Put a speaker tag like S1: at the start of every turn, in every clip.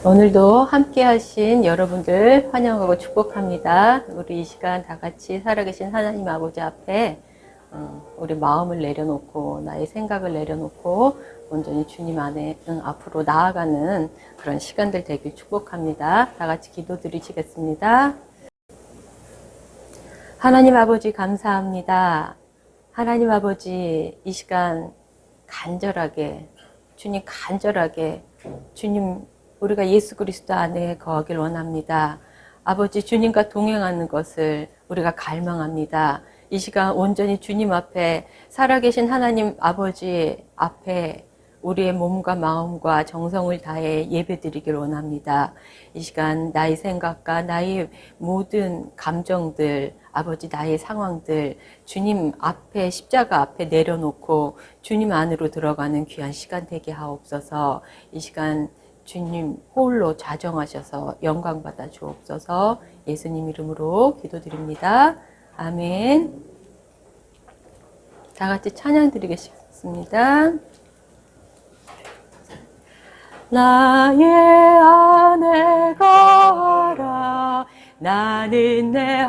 S1: 오늘도 함께 하신 여러분들 환영하고 축복합니다. 우리 이 시간 다 같이 살아계신 하나님 아버지 앞에 우리 마음을 내려놓고 나의 생각을 내려놓고 온전히 주님 안에 앞으로 나아가는 그런 시간들 되길 축복합니다. 다 같이 기도드리시겠습니다. 하나님 아버지 감사합니다. 하나님 아버지 이 시간 간절하게 주님 우리가 예수 그리스도 안에 거하길 원합니다. 아버지 주님과 동행하는 것을 우리가 갈망합니다. 이 시간 온전히 주님 앞에 살아계신 하나님 아버지 앞에 우리의 몸과 마음과 정성을 다해 예배드리길 원합니다. 이 시간 나의 생각과 나의 모든 감정들, 아버지 나의 상황들 주님 앞에 십자가 앞에 내려놓고 주님 안으로 들어가는 귀한 시간 되게 하옵소서. 이 시간 주님 홀로 좌정하셔서 영광 받아 주옵소서. 예수님 이름으로 기도드립니다. 아멘. 다 같이 찬양 드리겠습니다. 나의 안에 거하라 나는 내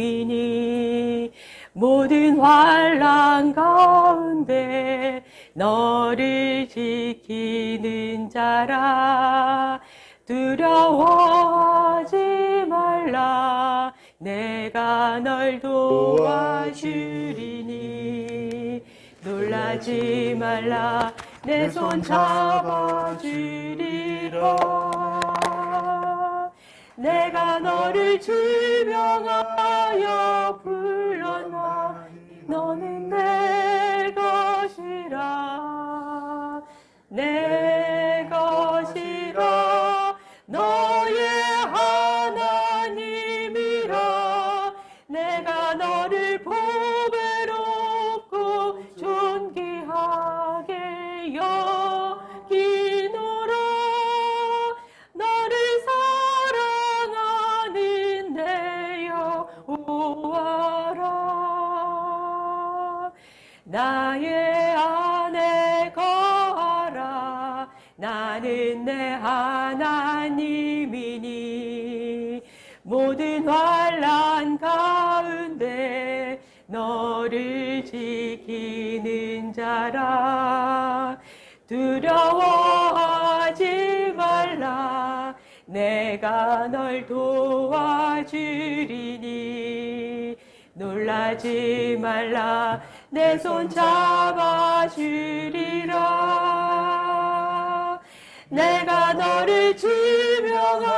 S1: 하나님이니 모든 환난 가운데 너를 지키는 자라 두려워하지 말라 내가 널 도와주리니 놀라지 말라 내 손 잡아주리라 내가 너를 지명하여 불러나니 너는 내 것이라 내 것이라 너의 하나님이라 내가 너를 보배롭고 존귀하게 여기노라 너를 사랑하는 내 여호와라 나의 안에 거하라 나는 내 하나님이니 모든 환난 가운데 너를 지키는 자라 두려워하지 말라 내가 널 도와주리니 놀라지 말라 내 손 잡아주리라 내가 너를 지명하여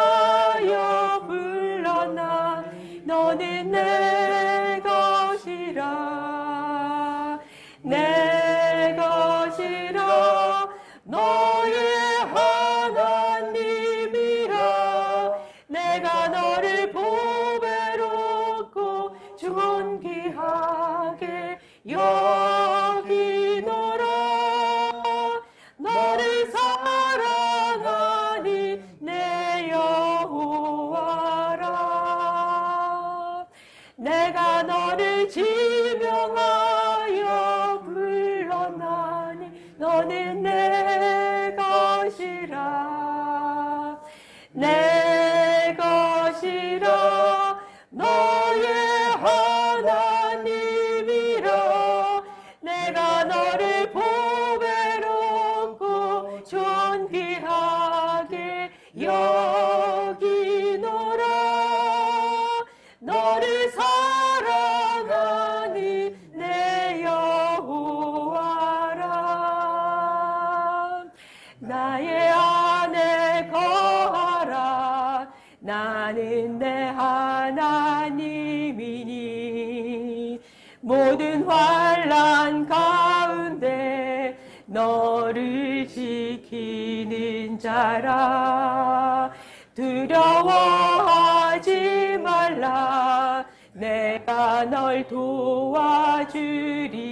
S1: 불러나 너는 내 것이라 내 것이라 너의 하나님이라 내가 너를 보배롭고 존귀하게 여기노라 너를 사랑하니 내 여호와라 내가 너를 지명하여 불러나니 너는 내 것이라 내 것이라 너의 하나님이라 내가 너를 보배롭고 존귀하게 여기노라 너를 사랑하니 내 여호와라 나의 안에 거하라 나는 내 하나님이니 모든 환난 가운데 너를 지키는 자라 두려워하지 말라 내가 널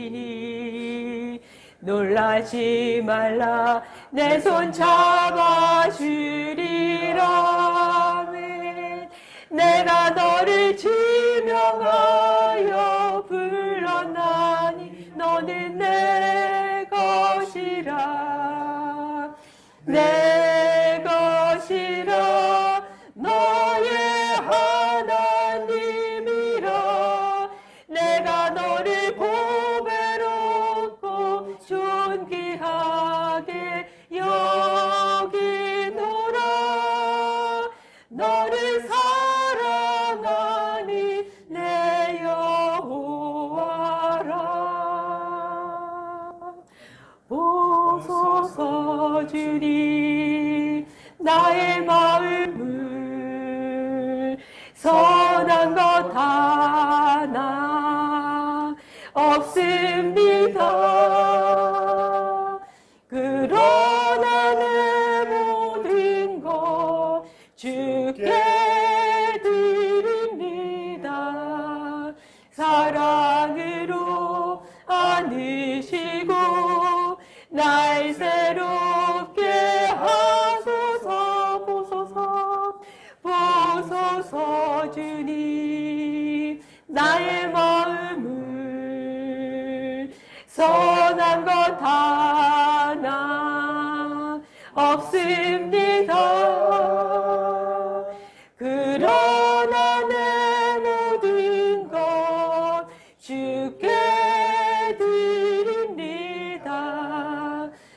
S1: 도와주리니 놀라지 말라 내 손 잡아주리라 내가 너를 지명하여 불러나니 너는 내 것이라 내 주님 나의 마음을 선한 것 하나 없습니다. 그러나 내 모든 것 주께 드립니다. 사랑으로 안으시고 날 새롭게 하소서. 보소서 주님 나의 마음을 선한 것 하나 없습니다. 그러나 내 모든 것 주께 드립니다.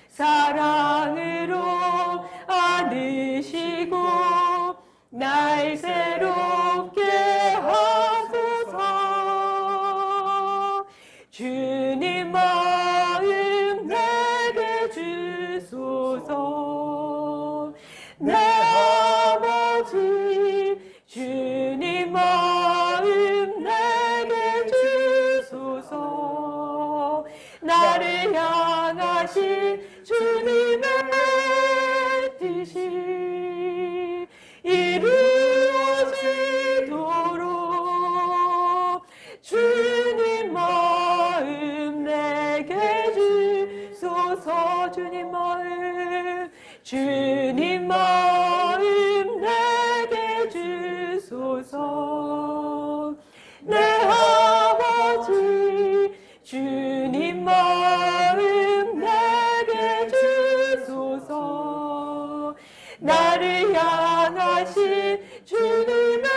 S1: 사랑으로 안으시고 날 새롭게 하소서. 주님 마음 내게 주소서. 내 아버지 주님 마음 내게 주소서. 나를 향하신 주님의 뜻이 이루어지도록 주님 마음 내게 주소서. 주님 마음 내게 주소서. 내 아버지 주님 마음 내게 주소서. 나를 향하신 주님의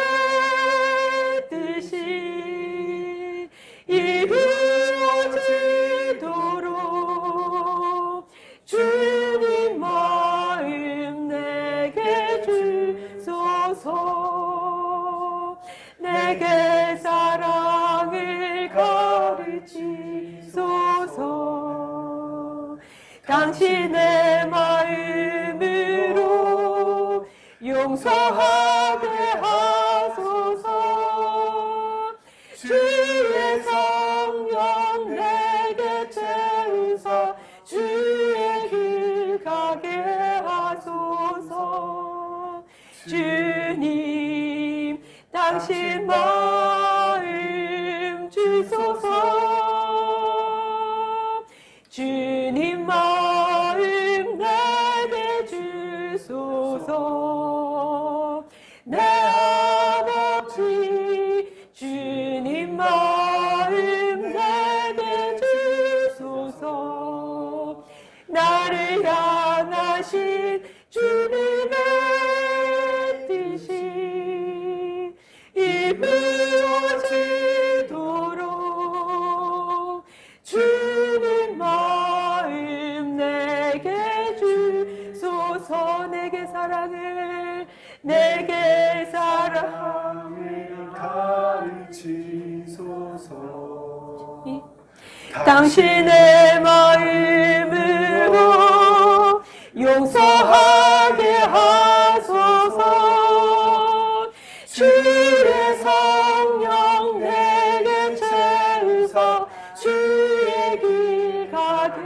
S1: 뜻이 이루어지도록 주님 마음 내게 주소서. 내게 사랑을 가르치소서. 당신의 마음으로 용서하게 하소서. 주의 성령 내게 채우사 주의 길 가게 하소서. 주님 당신 마음 주소서. 주님 마음 내게 주소서. 내 아버지 주님 마음 내게 주소서. 나를 향하신 주님의 뜻이 이루어지도록 주님 마음 내게 주소서. 내게 사랑을
S2: 가르치소서.
S1: 당신의 마음으로 용서하게 하소서. 주의 성령 내게 채우사 주의 길 가게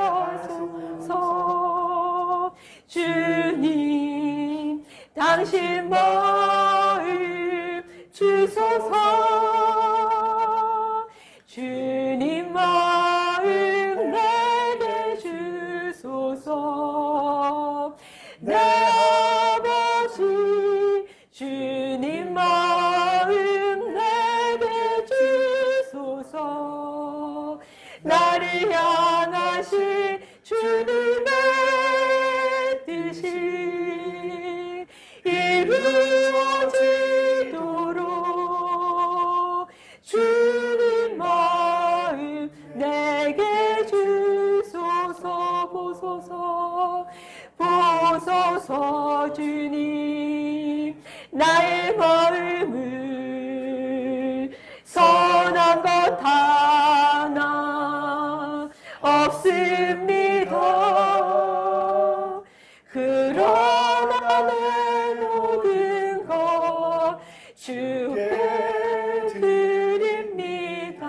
S1: 하소서. 주님 당신 마음 주소서. 주님 마음 내게 주소서. 내 아버지 주님 마음 내게 주소서. 나를 향하신 주님의 뜻이 이루어지도록 주님 마음 내게 주소서. 보소서 주님 나의 마음을 선한 것 하나 없습니다. 그러나 내 모든 것 주께 드립니다.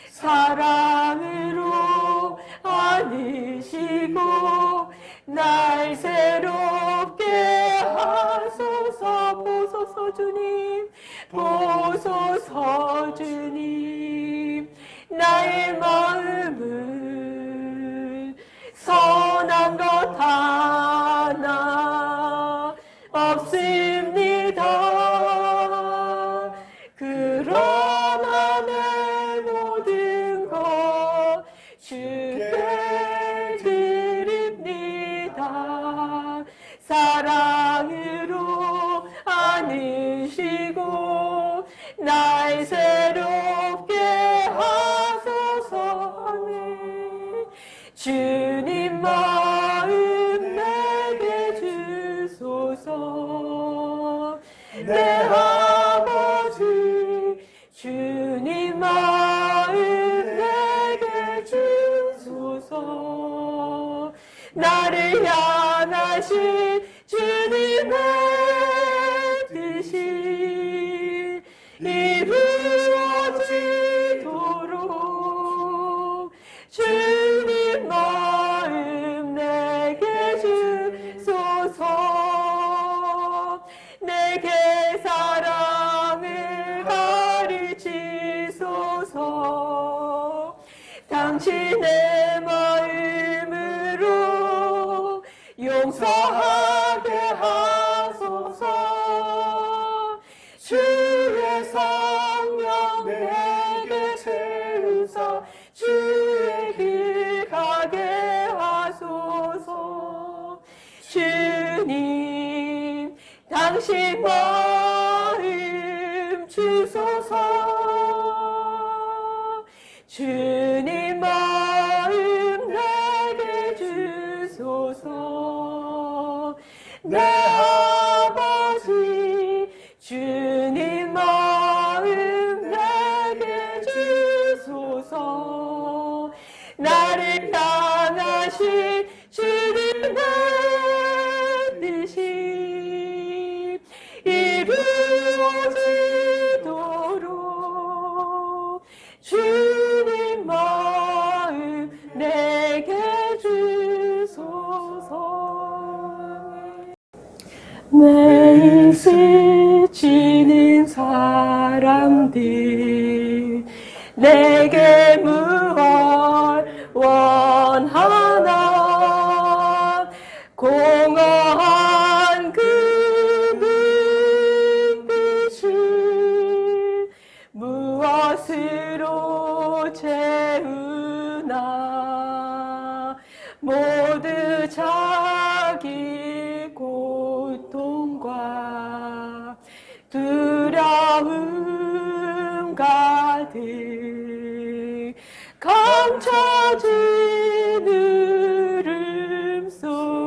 S1: 사랑으로 안으시고 날 새롭게 하소서. 보소서 주님, 보소서 주님. 나의 마음은 선한 것 하나 없습니다. 그러나 내 모든 것 주께 드립니다. 사랑으로 안으시고 날 새롭게 하소서. 아멘. 주님 마음 내게 주소서. 내 아버지 주님 마음 내게 주소서. 나를 향하신 주님의 뜻이 이루어지도록 주님 마음 내게 주소서. 내게 사랑을 가르치소서. 당신의 마음으로 용서하게 하소서. 주의 성령 내게 채우사 주의 길 가게 하소서. 주님 당신 마음 주소서. 주님 마음 내게 주소서. 내 아버지 주님 마음 내게 주소서. 나를 향하신 주님의 뜻이 이루어지도록 주님 마음 내게 주소서. 매일 스치는 사람들 내게 무엇 원하나. 공허한 그 눈빛을 무엇으로 채우나. 모두 자기 고통과 두려움 가득 감춰진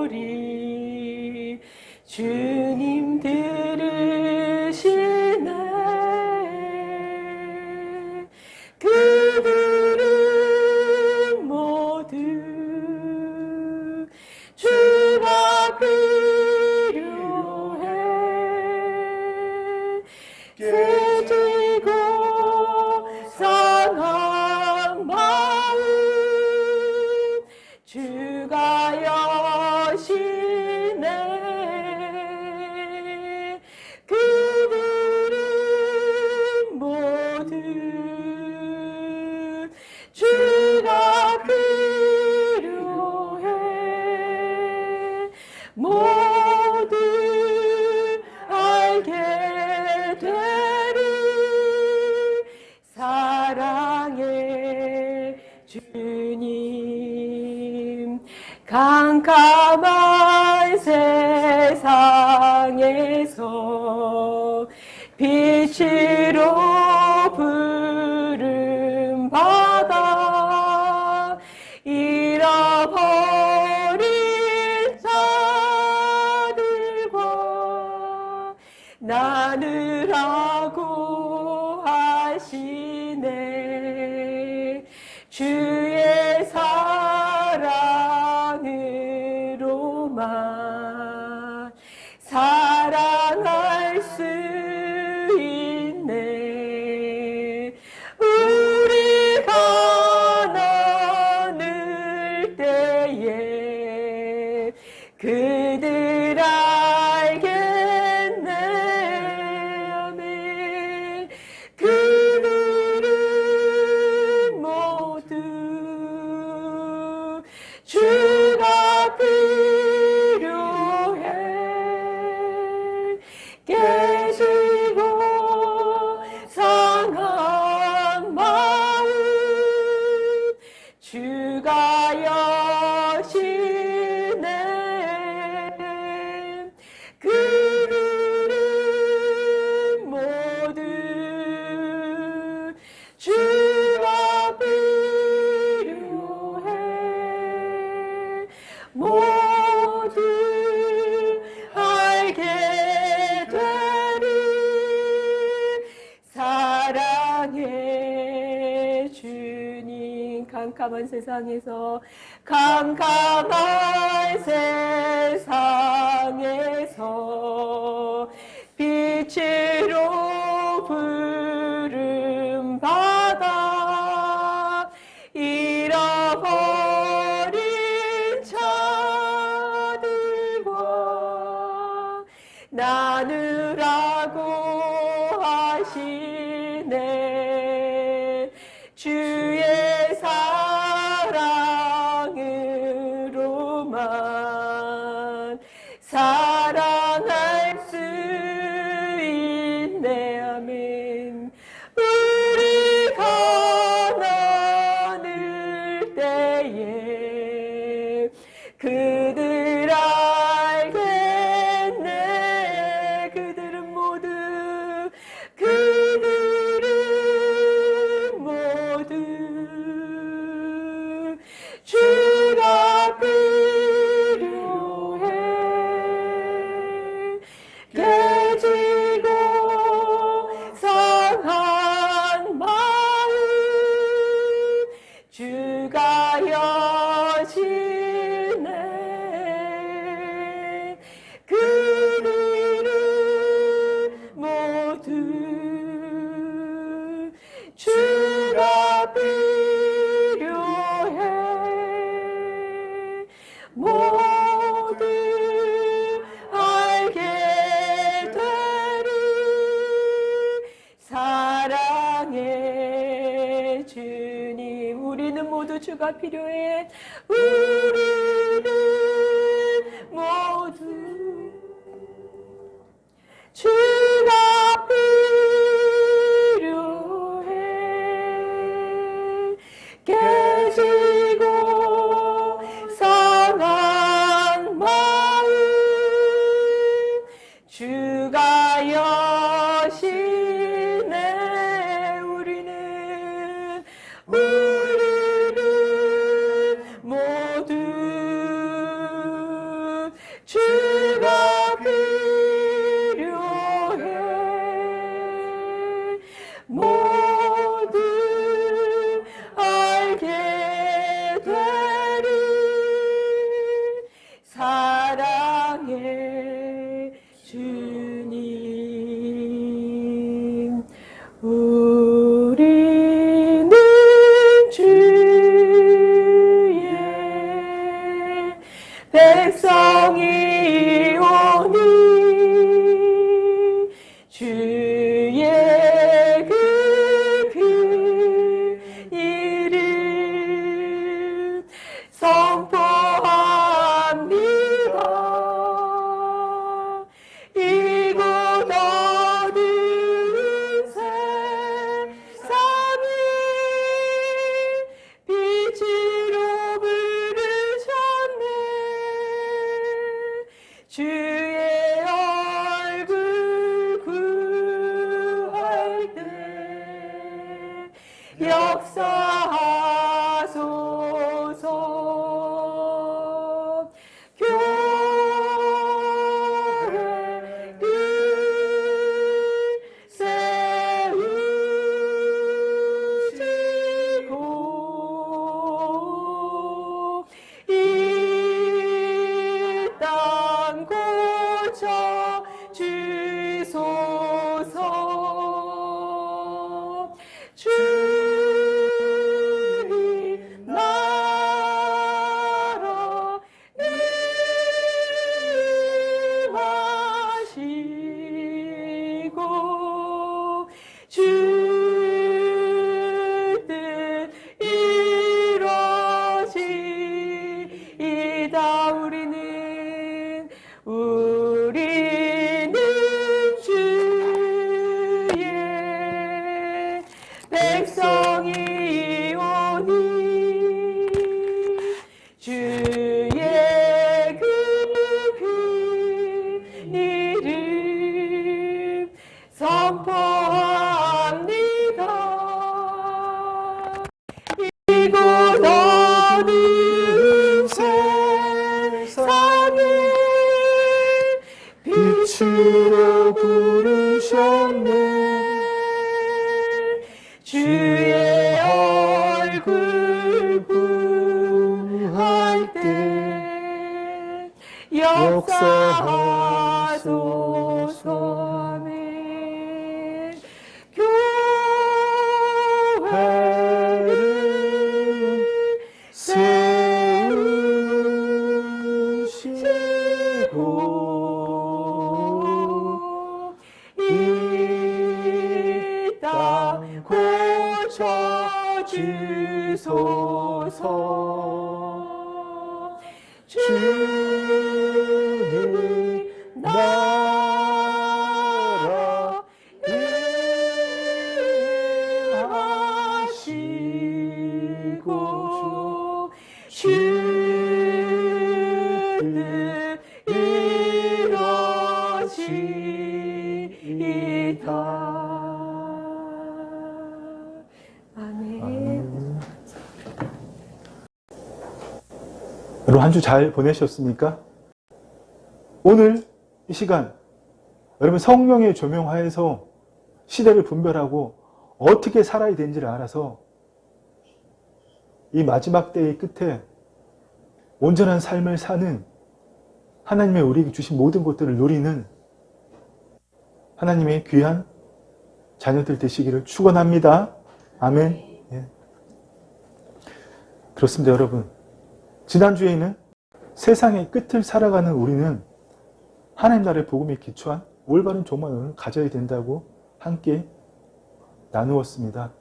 S1: 울음소리 주님 들으시네. 그들은 모두 주가 필요해. 깨지고 상한 마음 주가 여시네. 그들은 모두 주가 필요해. 모두 알게 되리 사랑의 주님. 캄캄한 세상에서 빛으로 부름 받아 잃어버린 자들과 나누라고 하시네. 주의 사랑으로 그대로만 사랑할 수 있네. 우리가 나눌 때에 그들 알겠네. 아멘. 그들은 모두 주가 필요해. 깨지고 상한 마음 주가 여시네. 그들은 모두 주가 필요해. 모두 알게 되리. 사랑해 주님. 캄캄한 세상에서 캄캄한 세상에서 빛으로 부름 받아 잃어버린 자들과 나누라고 하시네. 주의 사랑으로만 사랑할 수 있네. 아멘. 우리가 나눌 때에 그들 알겠네. 그들은 모두 주가 필요해. 깨지고 상한 마음 주가 여시네. 그들은 모두 주가 필요해. 모두 알게 되리. 사랑해 주님. 우리는 모두 주가 필요해. 우리는 모두 주가 필요해. 깨지고 상한 마음 주가 여시네. 우리는 모두 주가 필요해. 모두 알게 되리. 사랑해 주님. 우리는 주의 백성이오니 주의 그 이름 선포합니다. 이곳 어두운 세상에 빛으로 부르셨네. 주의 얼굴 구할 때 역사하소서. 교회를 세우시고 이 땅
S3: 주로 부르셨네.
S1: 주의 얼굴 구할 때 역사하소서. 아멘.
S3: 교회를 세우시고 이 땅 고쳐주소서. 주님 나라 일하시고 주를 이루어지이다.
S1: 아멘.
S3: 여러분 한 주 잘 보내셨습니까? 오늘 이 시간 여러분 성령의 조명하에서 시대를 분별하고 어떻게 살아야 되는지를 알아서 이 마지막 때의 끝에 온전한 삶을 사는 하나님의 우리에게 주신 모든 것들을 누리는 하나님의 귀한 자녀들 되시기를 축원합니다. 아멘. 예. 그렇습니다, 여러분. 지난주에는 세상의 끝을 살아가는 우리는 하나님 나라의 복음에 기초한 올바른 종말론을 가져야 된다고 함께 나누었습니다.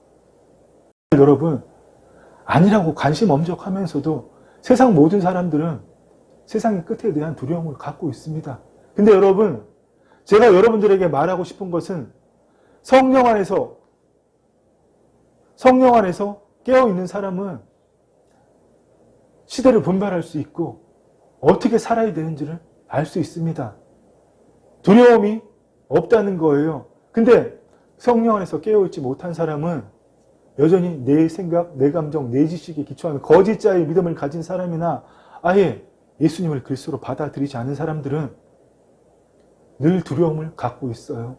S3: 여러분, 아니라고 관심 엄적하면서도 세상 모든 사람들은 세상의 끝에 대한 두려움을 갖고 있습니다. 근데 여러분, 제가 여러분들에게 말하고 싶은 것은 성령 안에서 깨어있는 사람은 시대를 분별할 수 있고 어떻게 살아야 되는지를 알 수 있습니다. 두려움이 없다는 거예요. 근데 성령 안에서 깨어있지 못한 사람은 여전히 내 생각, 내 감정, 내 지식에 기초한 거짓자의 믿음을 가진 사람이나 아예 예수님을 그리스도로 받아들이지 않은 사람들은 늘 두려움을 갖고 있어요.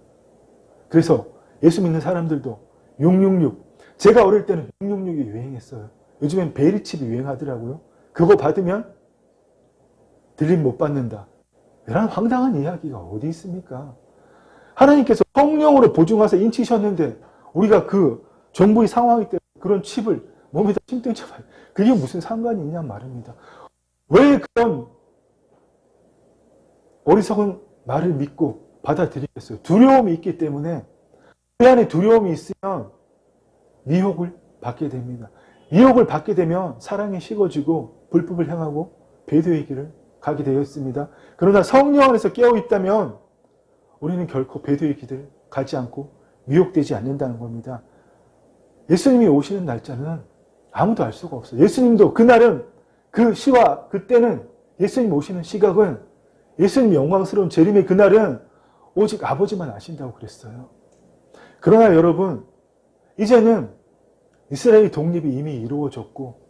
S3: 그래서 예수 믿는 사람들도 666, 제가 어릴 때는 666이 유행했어요. 요즘엔 베리칩이 유행하더라고요. 그거 받으면 들림 못 받는다. 이런 황당한 이야기가 어디 있습니까? 하나님께서 성령으로 보증하사 인치셨는데 우리가 그 정부의 상황이 때문에 그런 칩을 몸에다 심땡쳐 봐요. 그게 무슨 상관이 있냐 말입니다. 왜 그런 어리석은 말을 믿고 받아들이겠어요? 두려움이 있기 때문에 그 안에 두려움이 있으면 미혹을 받게 됩니다. 미혹을 받게 되면 사랑이 식어지고 불법을 향하고 배도의 길을 가게 되었습니다. 그러나 성령 안에서 깨어있다면 우리는 결코 배도의 길을 가지 않고 미혹되지 않는다는 겁니다. 예수님이 오시는 날짜는 아무도 알 수가 없어요. 예수님도 그날은 그 시와 그때는 예수님 오시는 시각은 예수님 영광스러운 재림의 그날은 오직 아버지만 아신다고 그랬어요. 그러나 여러분, 이제는 이스라엘 독립이 이미 이루어졌고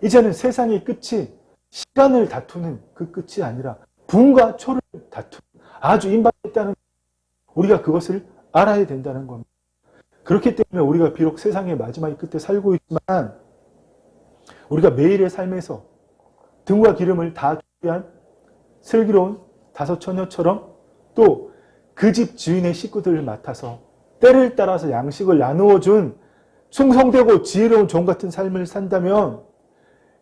S3: 이제는 세상의 끝이 시간을 다투는 그 끝이 아니라 분과 초를 다투는 아주 임박했다는, 우리가 그것을 알아야 된다는 겁니다. 그렇기 때문에 우리가 비록 세상의 마지막의 끝에 살고 있지만 우리가 매일의 삶에서 등과 기름을 다 준비한 슬기로운 다섯 처녀처럼 또 그 집 주인의 식구들을 맡아서 때를 따라서 양식을 나누어준 충성되고 지혜로운 종 같은 삶을 산다면,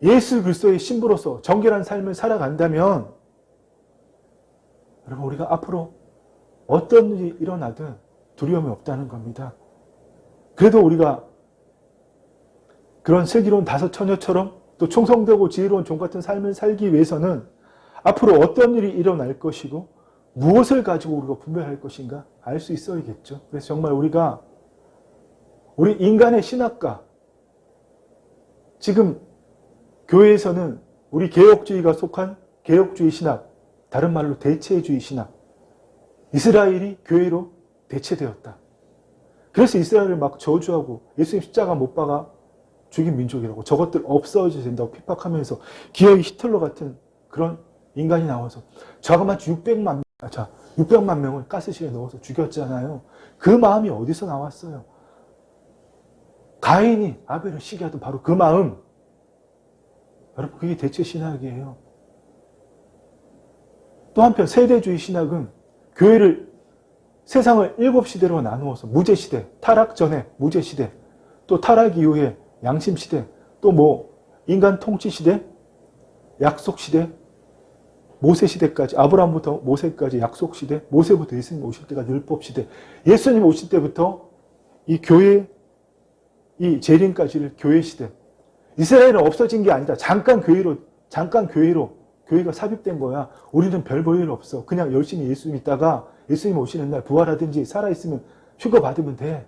S3: 예수 그리스도의 신부로서 정결한 삶을 살아간다면 여러분, 우리가 앞으로 어떤 일이 일어나든 두려움이 없다는 겁니다. 그래도 우리가 그런 슬기로운 다섯 처녀처럼 또 충성되고 지혜로운 종 같은 삶을 살기 위해서는 앞으로 어떤 일이 일어날 것이고 무엇을 가지고 우리가 분별할 것인가 알 수 있어야겠죠. 그래서 정말 우리가 우리 인간의 신학과, 지금 교회에서는 우리 개혁주의가 속한 개혁주의 신학, 다른 말로 대체주의 신학, 이스라엘이 교회로 대체되었다. 그래서 이스라엘을 막 저주하고 예수님 십자가 못 박아 죽인 민족이라고, 저것들 없어져야 된다고 핍박하면서 기어이 히틀러 같은 그런 인간이 나와서 자그마치 600만 자, 600만 명을 가스실에 넣어서 죽였잖아요. 그 마음이 어디서 나왔어요? 가인이 아벨을 시기하던 바로 그 마음. 여러분, 그게 대체 신학이에요. 또 한편 세대주의 신학은 교회를, 세상을 7시대로 나누어서 무제시대, 타락 전에 무제시대, 또 타락 이후에 양심시대, 또 인간 통치시대, 약속시대, 모세시대까지, 아브라함부터 모세까지 약속시대, 모세부터 예수님 오실 때가 율법시대, 예수님 오실 때부터 이 교회, 이 재림까지를 교회시대. 이스라엘은 없어진 게 아니다. 잠깐 교회로 교회가 삽입된 거야. 우리는 별 볼 일 없어. 그냥 열심히 예수 믿다가 예수님 오시는 날 부활하든지 살아있으면 휴거 받으면 돼.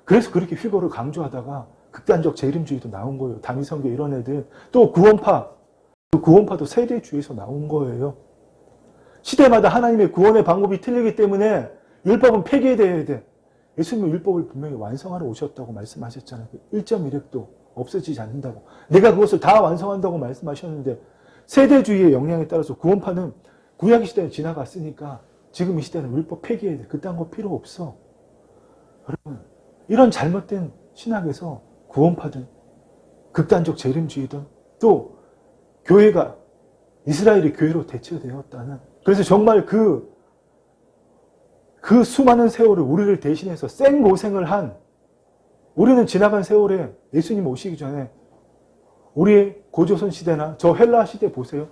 S3: 그래서 그렇게 휴거를 강조하다가 극단적 재림주의도 나온 거예요. 다미성교 이런 애들. 또 구원파. 그 구원파도 세대주의에서 나온 거예요. 시대마다 하나님의 구원의 방법이 틀리기 때문에 율법은 폐기돼야 돼. 예수님은 율법을 분명히 완성하러 오셨다고 말씀하셨잖아요. 1.1획도 없어지지 않는다고. 내가 그것을 다 완성한다고 말씀하셨는데 세대주의의 영향에 따라서 구원파는 구약의 시대는 지나갔으니까 지금 이 시대는 율법 폐기해야 돼. 그딴 거 필요 없어. 여러분, 이런 잘못된 신학에서 구원파든 극단적 재림주의든 또 교회가 이스라엘의 교회로 대체되었다는, 그래서 정말 그 수많은 세월을 우리를 대신해서 생고생을 한, 우리는 지나간 세월에 예수님 오시기 전에 우리의 고조선 시대나 저 헬라 시대 보세요.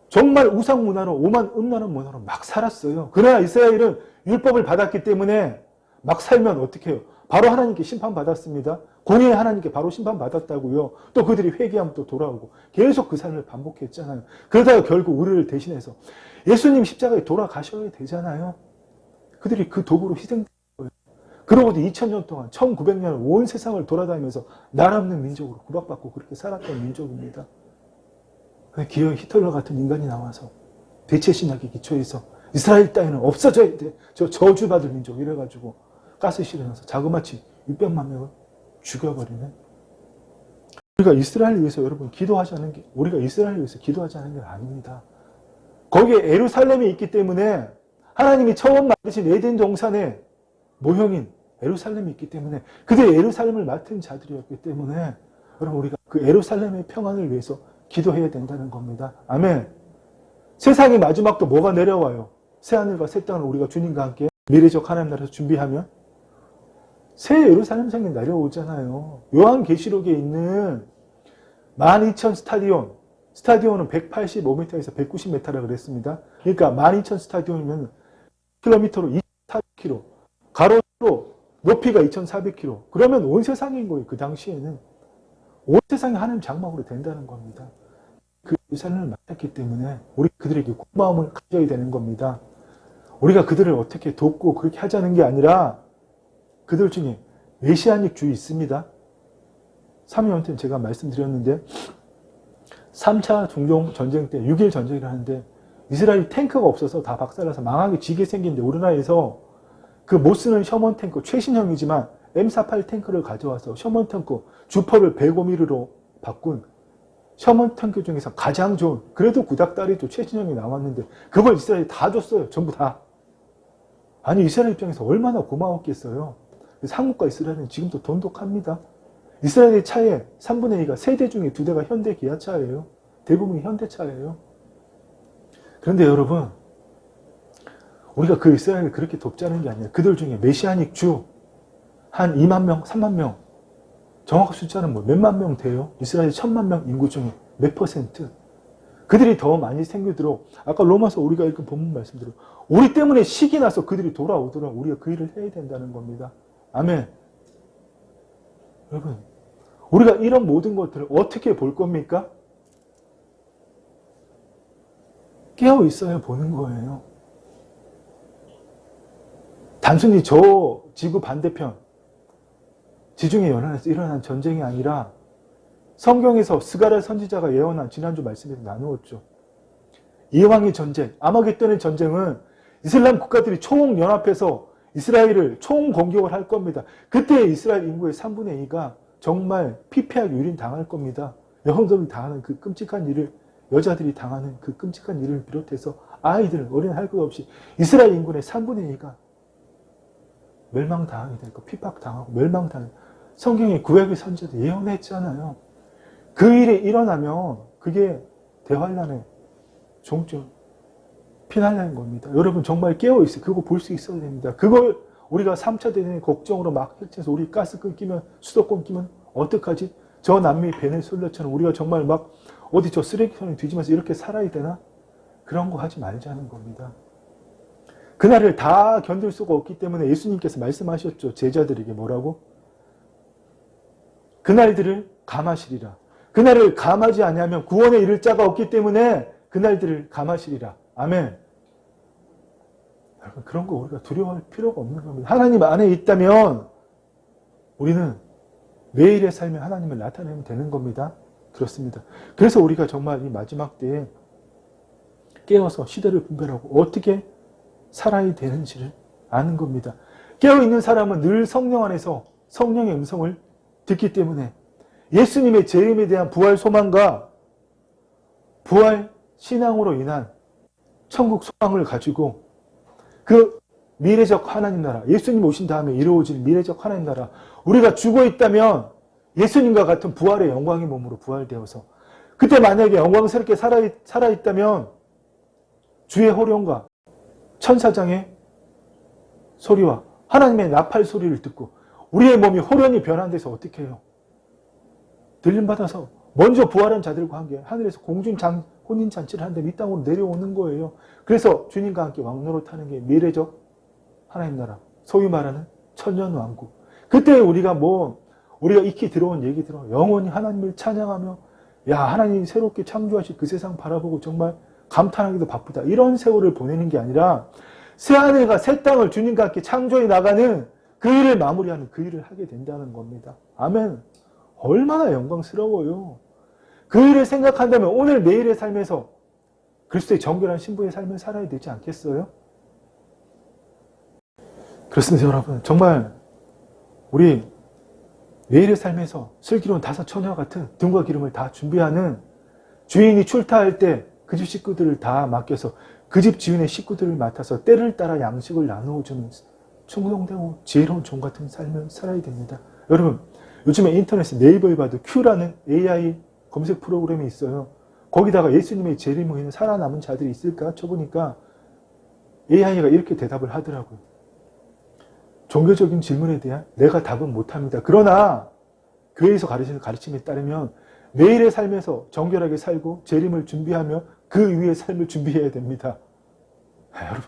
S3: 정말 우상 문화로, 오만 음란한 문화로 막 살았어요. 그러나 이스라엘은 율법을 받았기 때문에 막 살면 어떻게 해요? 바로 하나님께 심판받았습니다. 공의의 하나님께 바로 심판받았다고요. 또 그들이 회개하면 또 돌아오고 계속 그 삶을 반복했잖아요. 그러다가 결국 우리를 대신해서 예수님 십자가에 돌아가셔야 되잖아요. 그들이 그 도구로 희생된 거예요. 그러고도 2000년 동안 1900년을 온 세상을 돌아다니면서 나라 없는 민족으로 구박받고 그렇게 살았던 민족입니다. 기어이 히틀러 같은 인간이 나와서 대체신학의 기초에서 이스라엘 따위는 없어져야 돼. 저 저주받을 민족 이래가지고 가스실에 넣어서 자그마치 600만 명을 죽여버리는. 우리가 이스라엘을 위해서 여러분 기도하자는 게, 우리가 이스라엘을 위해서 기도하자는 게 아닙니다. 거기에 에루살렘이 있기 때문에 하나님이 처음 만드신 에덴 동산의 모형인 에루살렘이 있기 때문에 그들이 에루살렘을 맡은 자들이었기 때문에 여러분 우리가 그 에루살렘의 평안을 위해서 기도해야 된다는 겁니다. 아멘. 세상의 마지막도 뭐가 내려와요? 새하늘과 새 땅을 우리가 주님과 함께 미래적 하나님 나라에서 준비하면 새 예루살렘 성이 내려오잖아요. 요한계시록에 있는 12,000 스타디온은 185m에서 190m라 그랬습니다. 그러니까 12,000 스타디온이면 킬로미터로 2,400km, 가로로 높이가 2,400km. 그러면 온 세상인 거예요. 그 당시에는 온 세상이 하나님 장막으로 된다는 겁니다. 그 예루살렘을 맡았기 때문에 우리 그들에게 고마움을 가져야 되는 겁니다. 우리가 그들을 어떻게 돕고 그렇게 하자는 게 아니라 그들 중에 메시아닉 주의 있습니다. 3년 때 제가 말씀드렸는데 3차 중동 전쟁 때 6.1 전쟁을 하는데 이스라엘 탱크가 없어서 다 박살나서 망하게 지게 생긴데 우리나라에서 그 못 쓰는 셔먼 탱크 최신형이지만 M48 탱크를 가져와서 셔먼 탱크 주퍼를 105mm로 바꾼 셔먼 탱크 중에서 가장 좋은, 그래도 구닥다리도 최신형이 나왔는데 그걸 이스라엘이 다 줬어요. 전부 다. 아니 이스라엘 입장에서 얼마나 고마웠겠어요. 한국과 이스라엘은 지금도 돈독합니다. 이스라엘의 차에 3분의 2가 3대 중에 2대가 현대 기아차예요. 대부분이 현대차예요. 그런데 여러분 우리가 그 이스라엘을 그렇게 돕자는 게 아니라 그들 중에 메시아닉 주 한 2만 명, 3만 명, 정확한 숫자는 뭐 몇만 명 돼요. 이스라엘 1000만 명 인구 중에 몇 %? 그들이 더 많이 생기도록 아까 로마서 우리가 읽은 본문 말씀대로 우리 때문에 식이 나서 그들이 돌아오도록 우리가 그 일을 해야 된다는 겁니다. 아멘. 여러분 우리가 이런 모든 것들을 어떻게 볼 겁니까? 깨어 있어야 보는 거예요. 단순히 저 지구 반대편 지중해 연안에서 일어난 전쟁이 아니라 성경에서 스가랴 선지자가 예언한 지난주 말씀에서 나누었죠. 이왕의 전쟁, 아마겟돈의 전쟁은 이슬람 국가들이 총연합해서 이스라엘을 총공격을 할 겁니다. 그때 이스라엘 인구의 3분의 2가 정말 피폐하게 유린당할 겁니다. 여성들이 당하는 그 끔찍한 일을, 여자들이 당하는 그 끔찍한 일을 비롯해서 아이들, 어린 할 것 없이 이스라엘 인구의 3분의 2가 멸망당하게 되고 핍박당하고 멸망당하고 성경의 구약의 선지자도 예언했잖아요. 그 일이 일어나면 그게 대환란의 종점, 피난하는 겁니다. 여러분 정말 깨어있어요. 그거 볼 수 있어야 됩니다. 그걸 우리가 3차 대전의 걱정으로 막 펼쳐서 우리 가스 끊기면 수도권 끼면 어떡하지? 저 남미 베네수엘라처럼 우리가 정말 막 어디 저 쓰레기통에 뒤지면서 이렇게 살아야 되나? 그런 거 하지 말자는 겁니다. 그날을 다 견딜 수가 없기 때문에 예수님께서 말씀하셨죠. 제자들에게 뭐라고? 그날들을 감하시리라. 그날을 감하지 아니하면 구원에 이를 자가 없기 때문에 그날들을 감하시리라. 아멘. 여러분 그런 거 우리가 두려워할 필요가 없는 겁니다. 하나님 안에 있다면 우리는 매일의 삶에 하나님을 나타내면 되는 겁니다. 그렇습니다. 그래서 우리가 정말 이 마지막 때에 깨어서 시대를 분별하고 어떻게 살아야 되는지를 아는 겁니다. 깨어있는 사람은 늘 성령 안에서 성령의 음성을 듣기 때문에 예수님의 재림에 대한 부활 소망과 부활 신앙으로 인한 천국 소망을 가지고 그 미래적 하나님 나라, 예수님 오신 다음에 이루어질 미래적 하나님 나라, 우리가 죽어 있다면 예수님과 같은 부활의 영광의 몸으로 부활되어서 그때 만약에 영광스럽게 살아있다면 주의 호령과 천사장의 소리와 하나님의 나팔 소리를 듣고 우리의 몸이 호련히 변환돼서 어떻게 해요? 들림받아서 먼저 부활한 자들과 함께 하늘에서 혼인잔치를 하는데 이 땅으로 내려오는 거예요. 그래서 주님과 함께 왕노릇하는 게 미래적 하나님 나라, 소위 말하는 천년왕국. 그때 우리가 익히 들어온 얘기 들어 영원히 하나님을 찬양하며 야 하나님이 새롭게 창조하신 그 세상 바라보고 정말 감탄하기도 바쁘다. 이런 세월을 보내는 게 아니라 새하늘과 새 땅을 주님과 함께 창조해 나가는 그 일을 마무리하는 그 일을 하게 된다는 겁니다. 아멘. 얼마나 영광스러워요. 그 일을 생각한다면 오늘 내일의 삶에서 그리스도의 정결한 신부의 삶을 살아야 되지 않겠어요? 그렇습니다, 여러분. 정말 우리 내일의 삶에서 슬기로운 5 처녀와 같은 등과 기름을 다 준비하는 주인이 출타할 때 그 집 식구들을 다 맡겨서 그 집 주인의 식구들을 맡아서 때를 따라 양식을 나누어주는 충성되고 지혜로운 종 같은 삶을 살아야 됩니다. 여러분 요즘에 인터넷에 네이버에 봐도 Q라는 AI 검색 프로그램이 있어요. 거기다가 예수님의 재림 후에는 살아남은 자들이 있을까 쳐보니까 AI가 이렇게 대답을 하더라고요. 종교적인 질문에 대한 내가 답은 못합니다. 그러나 교회에서 가르치는 가르침에 따르면 내일의 삶에서 정결하게 살고 재림을 준비하며 그 위의 삶을 준비해야 됩니다. 여러분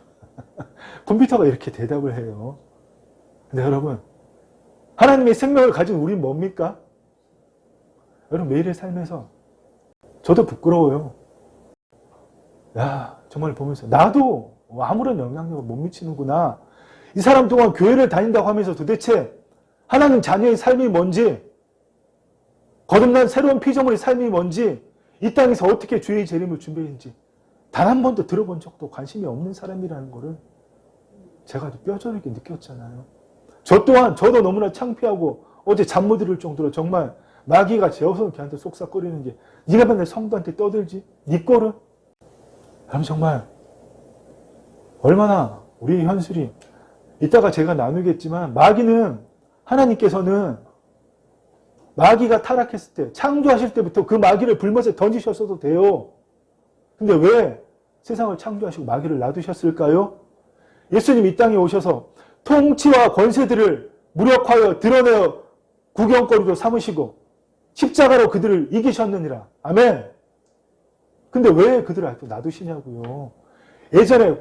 S3: 컴퓨터가 이렇게 대답을 해요. 근데 여러분 하나님의 생명을 가진 우린 뭡니까? 여러분 매일의 삶에서 저도 부끄러워요. 야 정말 보면서 나도 아무런 영향력을 못 미치는구나. 이 사람 동안 교회를 다닌다고 하면서 도대체 하나님 자녀의 삶이 뭔지 거듭난 새로운 피조물의 삶이 뭔지 이 땅에서 어떻게 주의 재림을 준비했는지 단 한 번도 들어본 적도 관심이 없는 사람이라는 거를 제가 뼈저리게 느꼈잖아요. 저 또한 저도 너무나 창피하고 어제 잠 못 이룰 정도로 정말 마귀가 제어서 걔한테 속삭거리는 게 네가 맨날 성도한테 떠들지? 네 거를? 그럼 정말 얼마나 우리 현실이 이따가 제가 나누겠지만 하나님께서는 마귀가 타락했을 때 창조하실 때부터 그 마귀를 불못에 던지셨어도 돼요. 근데 왜 세상을 창조하시고 마귀를 놔두셨을까요? 예수님 이 땅에 오셔서 통치와 권세들을 무력하여 드러내어 구경거리로 삼으시고 십자가로 그들을 이기셨느니라. 아멘. 근데 왜 그들을 아직도 놔두시냐고요. 예전에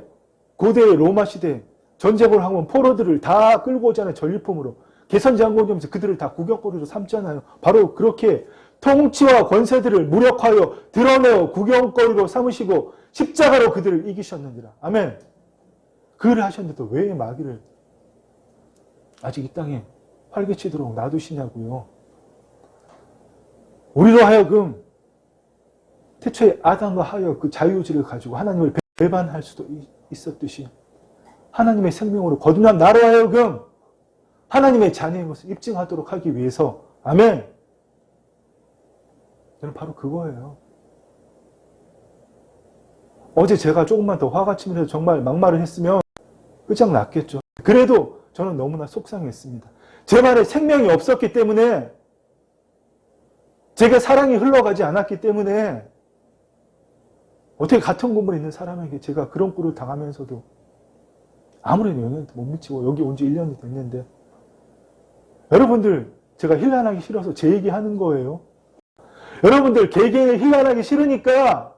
S3: 고대의 로마 시대 전쟁을 하면 포로들을 다 끌고 오잖아요. 전리품으로. 개선장군이 오면서 그들을 다 구경거리로 삼잖아요. 바로 그렇게 통치와 권세들을 무력하여 드러내어 구경거리로 삼으시고 십자가로 그들을 이기셨느니라. 아멘. 그 일을 하셨는데도 왜 마귀를 아직 이 땅에 활개치도록 놔두시냐고요. 우리로 하여금 태초에 아담과 하여 그 자유의지를 가지고 하나님을 배반할 수도 있었듯이 하나님의 생명으로 거듭난 나로 하여금 하나님의 자녀의 것을 입증하도록 하기 위해서 아멘. 저는 바로 그거예요. 어제 제가 조금만 더 화가 치면서 정말 막말을 했으면 끝장났겠죠. 그래도 저는 너무나 속상했습니다. 제 말에 생명이 없었기 때문에, 제게 사랑이 흘러가지 않았기 때문에, 어떻게 같은 건물에 있는 사람에게 제가 그런 꼴을 당하면서도 아무런 영향도 못 미치고 여기 온 지 1년이 됐는데, 여러분들 제가 힐난하기 싫어서 제 얘기하는 거예요. 여러분들 개개인을 힐난하기 싫으니까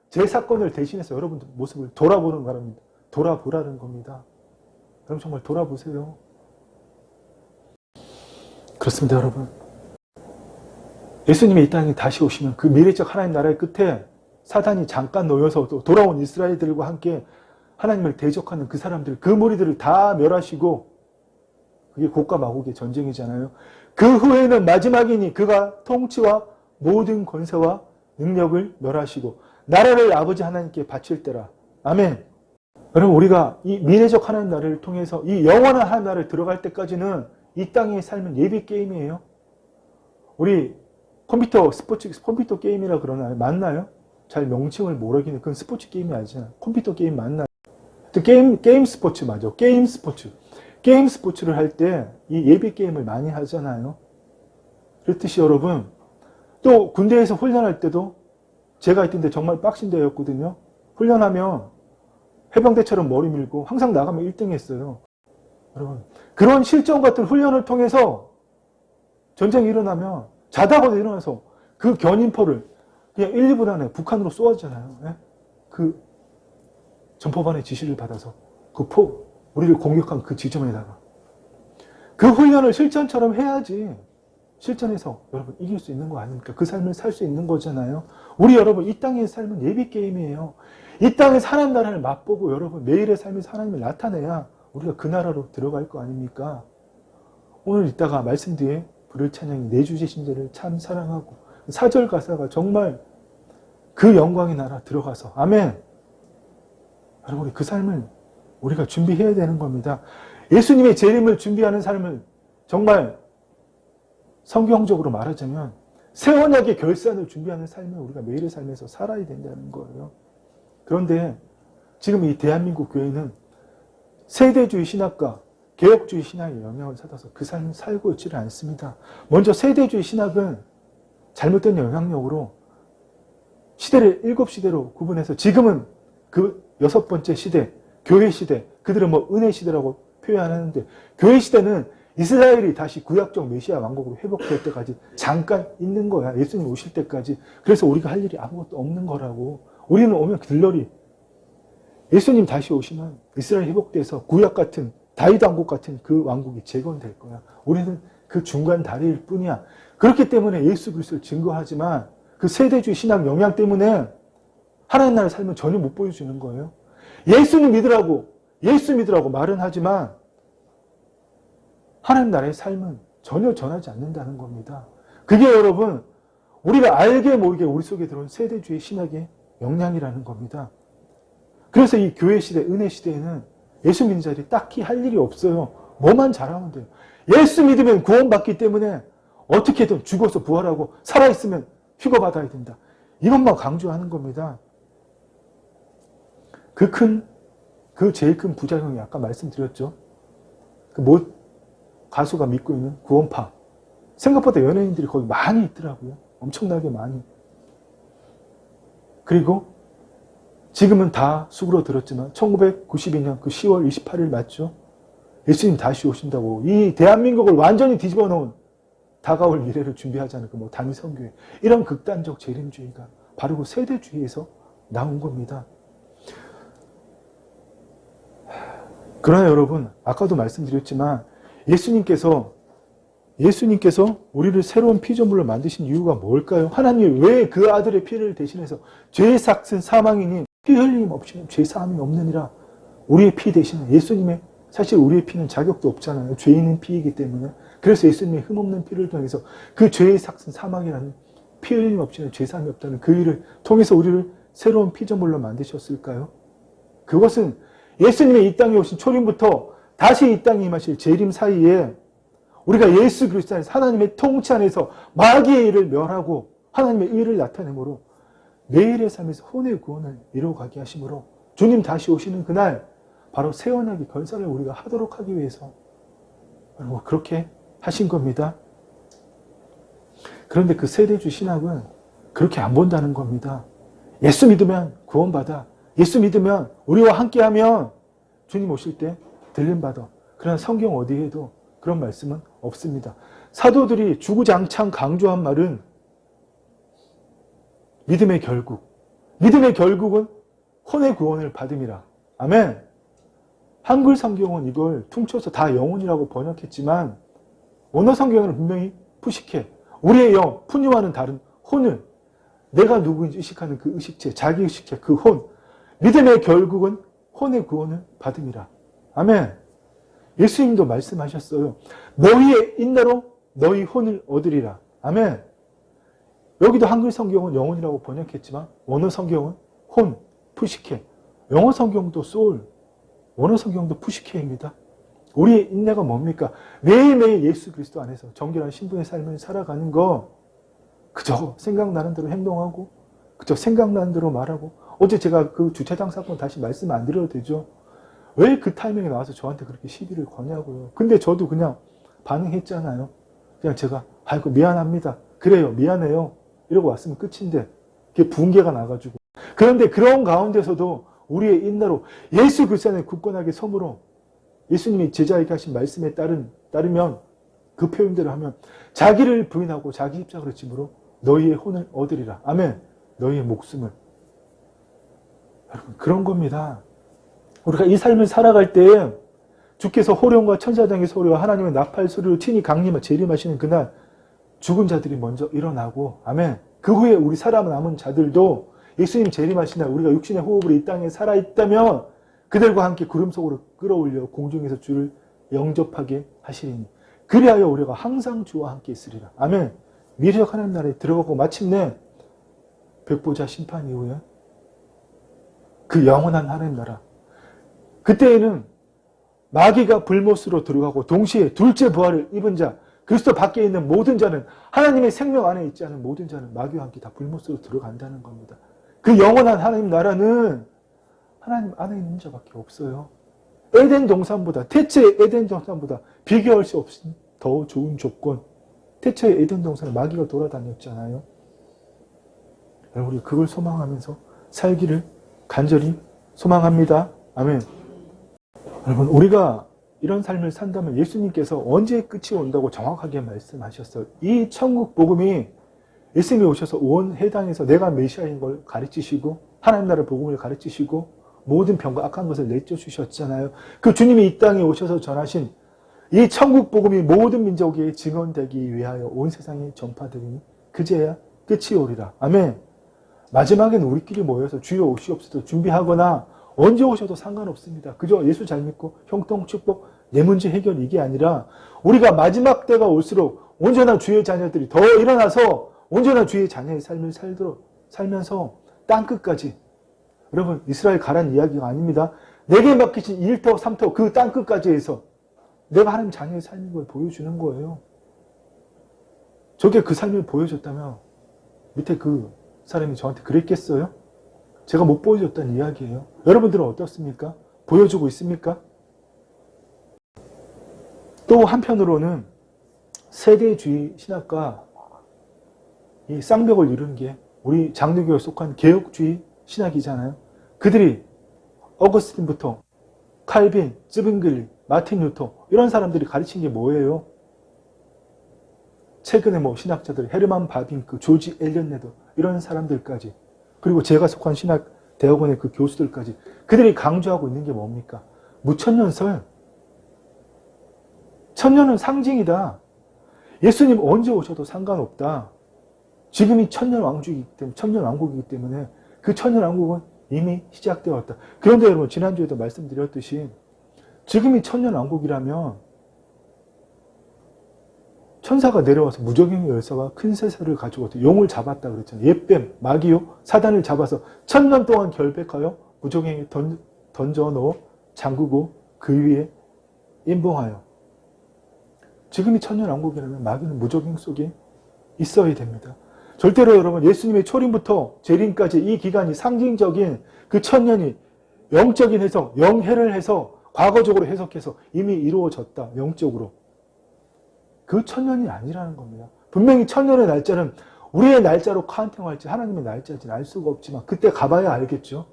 S3: 제 사건을 대신해서 여러분들 모습을 돌아보는 바랍니다. 돌아보라는 겁니다. 여러분 정말 돌아보세요. 그렇습니다, 여러분. 예수님이 이 땅에 다시 오시면 그 미래적 하나님 나라의 끝에 사단이 잠깐 놓여서 또 돌아온 이스라엘들과 함께 하나님을 대적하는 그 사람들, 그 무리들을 다 멸하시고, 그게 곡과 마곡의 전쟁이잖아요. 그 후에는 마지막이니 그가 통치와 모든 권세와 능력을 멸하시고 나라를 아버지 하나님께 바칠 때라. 아멘. 여러분, 우리가 이 미래적 하나님 나라를 통해서 이 영원한 하나님 나라를 들어갈 때까지는 이 땅의 삶은 예비 게임이에요. 우리 컴퓨터 게임이라 그러나요? 맞나요? 잘 명칭을 모르겠는데 그건 스포츠 게임이 아니잖아요. 컴퓨터 게임 맞나요? 게임 스포츠 맞아. 게임 스포츠. 게임 스포츠를 할 때 이 예비 게임을 많이 하잖아요. 그렇듯이 여러분, 또 군대에서 훈련할 때도 제가 있던 데 정말 빡신 데였거든요. 훈련하면 해병대처럼 머리 밀고 항상 나가면 1등 했어요. 여러분, 그런 실전 같은 훈련을 통해서 전쟁이 일어나면 자다가 일어나서 그 견인포를 그냥 1, 2분 안에 북한으로 쏘았잖아요. 예? 그 전포반의 지시를 받아서 우리를 공격한 그 지점에다가. 그 훈련을 실전처럼 해야지 실전에서 여러분 이길 수 있는 거 아닙니까? 그 삶을 살 수 있는 거잖아요. 우리 여러분 이 땅의 삶은 예비 게임이에요. 이 땅의 하나님 나라를 맛보고 여러분 매일의 삶에서 하나님을 나타내야 우리가 그 나라로 들어갈 거 아닙니까? 오늘 이따가 말씀 뒤에 부를 찬양이 내 주 되신 자를 참 사랑하고 4절 가사가 정말 그 영광의 나라 들어가서 아멘. 여러분 그 삶을 우리가 준비해야 되는 겁니다. 예수님의 재림을 준비하는 삶을 정말 성경적으로 말하자면 새 언약의 결산을 준비하는 삶을 우리가 매일의 삶에서 살아야 된다는 거예요. 그런데 지금 이 대한민국 교회는 세대주의 신학과 개혁주의 신학의 영향을 받아서 그 삶을 살고 있지를 않습니다. 먼저 세대주의 신학은 잘못된 영향력으로 시대를 7시대로 구분해서 지금은 그 6번째 시대, 교회 시대, 그들은 은혜 시대라고 표현하는데 교회 시대는 이스라엘이 다시 구약적 메시아 왕국으로 회복될 때까지 잠깐 있는 거야. 예수님 오실 때까지. 그래서 우리가 할 일이 아무것도 없는 거라고. 우리는 오면 들러리. 예수님 다시 오시면 이스라엘 회복돼서 구약 같은 다윗 왕국 같은 그 왕국이 재건될 거야. 우리는 그 중간 다리일 뿐이야. 그렇기 때문에 예수 그리스도를 증거하지만 그 세대주의 신학 영향 때문에 하나님 나라의 삶은 전혀 못 보여주는 거예요. 예수는 믿으라고 예수 믿으라고 말은 하지만 하나님 나라의 삶은 전혀 전하지 않는다는 겁니다. 그게 여러분 우리가 알게 모르게 우리 속에 들어온 세대주의 신학의 영향이라는 겁니다. 그래서 이 교회 시대, 은혜 시대에는 예수 믿는 자들이 딱히 할 일이 없어요. 뭐만 잘하면 돼요. 예수 믿으면 구원받기 때문에 어떻게든 죽어서 부활하고 살아있으면 휴거받아야 된다. 이것만 강조하는 겁니다. 그 제일 큰 부작용이 아까 말씀드렸죠. 가수가 믿고 있는 구원파. 생각보다 연예인들이 거기 많이 있더라고요. 엄청나게 많이. 그리고 지금은 다 수그러들었지만 1992년 그 10월 28일 맞죠? 예수님 다시 오신다고 이 대한민국을 완전히 뒤집어 놓은 다가올 미래를 준비하자는 그 단위선교회 이런 극단적 재림주의가 바로 그 세대주의에서 나온 겁니다. 그러나 여러분 아까도 말씀드렸지만 예수님께서 우리를 새로운 피조물로 만드신 이유가 뭘까요? 하나님이 왜 그 아들의 피를 대신해서 죄의 삭은 사망이니 피 흘림 없이는 죄 사함이 없느니라. 우리의 피 대신에 예수님의 사실 우리의 피는 자격도 없잖아요. 죄 있는 피이기 때문에. 그래서 예수님의 흠없는 피를 통해서 그 죄의 삭은 사망이라는 피 흘림 없이는 죄 사함이 없다는 그 일을 통해서 우리를 새로운 피조물로 만드셨을까요? 그것은 예수님의 이 땅에 오신 초림부터 다시 이 땅에 임하실 재림 사이에 우리가 예수 그리스도 안에서 하나님의 통치 안에서 마귀의 일을 멸하고 하나님의 의를 나타내므로 매일의 삶에서 혼의 구원을 이루어가게 하심으로 주님 다시 오시는 그날 바로 새 언약의 결사를 우리가 하도록 하기 위해서 그렇게 하신 겁니다. 그런데 그 세대주 신학은 그렇게 안 본다는 겁니다. 예수 믿으면 구원받아. 예수 믿으면 우리와 함께하면 주님 오실 때 들림받아. 그러나 성경 어디에도 그런 말씀은 없습니다. 사도들이 주구장창 강조한 말은 믿음의 결국. 믿음의 결국은 혼의 구원을 받음이라. 아멘. 한글 성경은 이걸 퉁쳐서 다 영혼이라고 번역했지만 원어 성경은 분명히 푸시케. 우리의 영, 푸뉴와는 다른 혼을 내가 누구인지 의식하는 그 의식체, 자기 의식체, 그 혼. 믿음의 결국은 혼의 구원을 받음이라. 아멘. 예수님도 말씀하셨어요. 너희의 인내로 너희 혼을 얻으리라. 아멘. 여기도 한글 성경은 영혼이라고 번역했지만 원어 성경은 혼, 푸시케. 영어 성경도 소울, 원어 성경도 푸시케입니다. 우리의 인내가 뭡니까? 매일매일 예수 그리스도 안에서 정결한 신분의 삶을 살아가는 거, 그저 생각나는 대로 행동하고 그저 생각나는 대로 말하고. 어제 제가 그 주차장 사건 다시 말씀 안 드려도 되죠? 왜 그 타이밍에 나와서 저한테 그렇게 시비를 거냐고요. 근데 저도 그냥 반응했잖아요. 그냥 제가 아이고 미안합니다. 그래요, 미안해요. 이러고 왔으면 끝인데 그게 붕괴가 나가지고. 그런데 그런 가운데서도 우리의 인내로 예수 그리스도 안에 굳건하게 섬으로 예수님이 제자에게 하신 말씀에 따르면 그 표현대로 하면 자기를 부인하고 자기 십자가를 짐으로 너희의 혼을 얻으리라. 아멘. 너희의 목숨을. 여러분 그런 겁니다. 우리가 이 삶을 살아갈 때 주께서 호령과 천사장의 소리와 하나님의 나팔 소리로 친히 강림하 재림하시는 그날 죽은 자들이 먼저 일어나고 아멘. 그 후에 우리 살아남은 자들도 예수님 재림하신 날 우리가 육신의 호흡으로 이 땅에 살아있다면 그들과 함께 구름 속으로 끌어올려 공중에서 주를 영접하게 하시리니 그리하여 우리가 항상 주와 함께 있으리라. 아멘. 미래적 하나님 나라에 들어가고 마침내 백보자 심판 이후에 그 영원한 하나님 나라, 그때에는 마귀가 불못으로 들어가고 동시에 둘째 부활을 입은 자, 그리스도 밖에 있는 모든 자는, 하나님의 생명 안에 있지 않은 모든 자는 마귀와 함께 다 불못으로 들어간다는 겁니다. 그 영원한 하나님 나라는 하나님 안에 있는 자밖에 없어요. 에덴 동산보다, 태초의 에덴 동산보다 비교할 수 없이 더 좋은 조건. 태초의 에덴 동산에 마귀가 돌아다녔잖아요. 우리 그걸 소망하면서 살기를 간절히 소망합니다. 아멘. 여러분, 우리가 이런 삶을 산다면 예수님께서 언제 끝이 온다고 정확하게 말씀하셨어요. 이 천국 복음이 예수님이 오셔서 온 해당에서 내가 메시아인 걸 가르치시고 하나님 나라 복음을 가르치시고 모든 병과 악한 것을 내쫓으셨잖아요. 그 주님이 이 땅에 오셔서 전하신 이 천국 복음이 모든 민족에 증언되기 위하여 온 세상에 전파되니 그제야 끝이 오리라. 아멘. 마지막에는 우리끼리 모여서 주여 오시옵소서 준비하거나 언제 오셔도 상관없습니다. 그저 예수 잘 믿고 형통 축복 내 문제 해결 이게 아니라 우리가 마지막 때가 올수록 온전한 주의 자녀들이 더 일어나서 온전한 주의 자녀의 삶을 살면서 땅끝까지, 여러분 이스라엘 가란 이야기가 아닙니다. 내게 맡기신 1터 3터 그 땅끝까지 해서 내가 하나님 자녀의 삶인 걸 보여주는 거예요. 저게 그 삶을 보여줬다면 밑에 그 사람이 저한테 그랬겠어요? 제가 못 보여줬다는 이야기예요. 여러분들은 어떻습니까? 보여주고 있습니까? 또 한편으로는 세대주의 신학과 이 쌍벽을 이루는 게 우리 장로교에 속한 개혁주의 신학이잖아요. 그들이 어거스틴부터 칼빈, 쯔빙글리, 마틴 루터 이런 사람들이 가르친 게 뭐예요? 최근에 신학자들 헤르만 바빙크, 조지 엘리엇 레더 이런 사람들까지, 그리고 제가 속한 신학 대학원의 그 교수들까지 그들이 강조하고 있는 게 뭡니까? 무천년설. 천년은 상징이다. 예수님 언제 오셔도 상관없다. 지금이 천년왕국이기 때문에 그 천년왕국은 이미 시작되어 왔다. 그런데 여러분 지난주에도 말씀드렸듯이 지금이 천년왕국이라면 천사가 내려와서 무적행의 열쇠와 큰 쇠사를 가지고 용을 잡았다 그랬잖아요. 옛뱀, 마귀요, 사단을 잡아서 천년 동안 결백하여 무적행에 던져 넣어 잠그고 그 위에 임봉하여. 지금이 천년왕국이라면 마귀는 무적행 속에 있어야 됩니다. 절대로 여러분 예수님의 초림부터 재림까지 이 기간이 상징적인 그 천년이 영적인 해석, 영해를 해서 과거적으로 해석해서 이미 이루어졌다. 영적으로. 그 천년이 아니라는 겁니다. 분명히 천년의 날짜는 우리의 날짜로 카운팅할지 하나님의 날짜인지는 알 수가 없지만 그때 가봐야 알겠죠.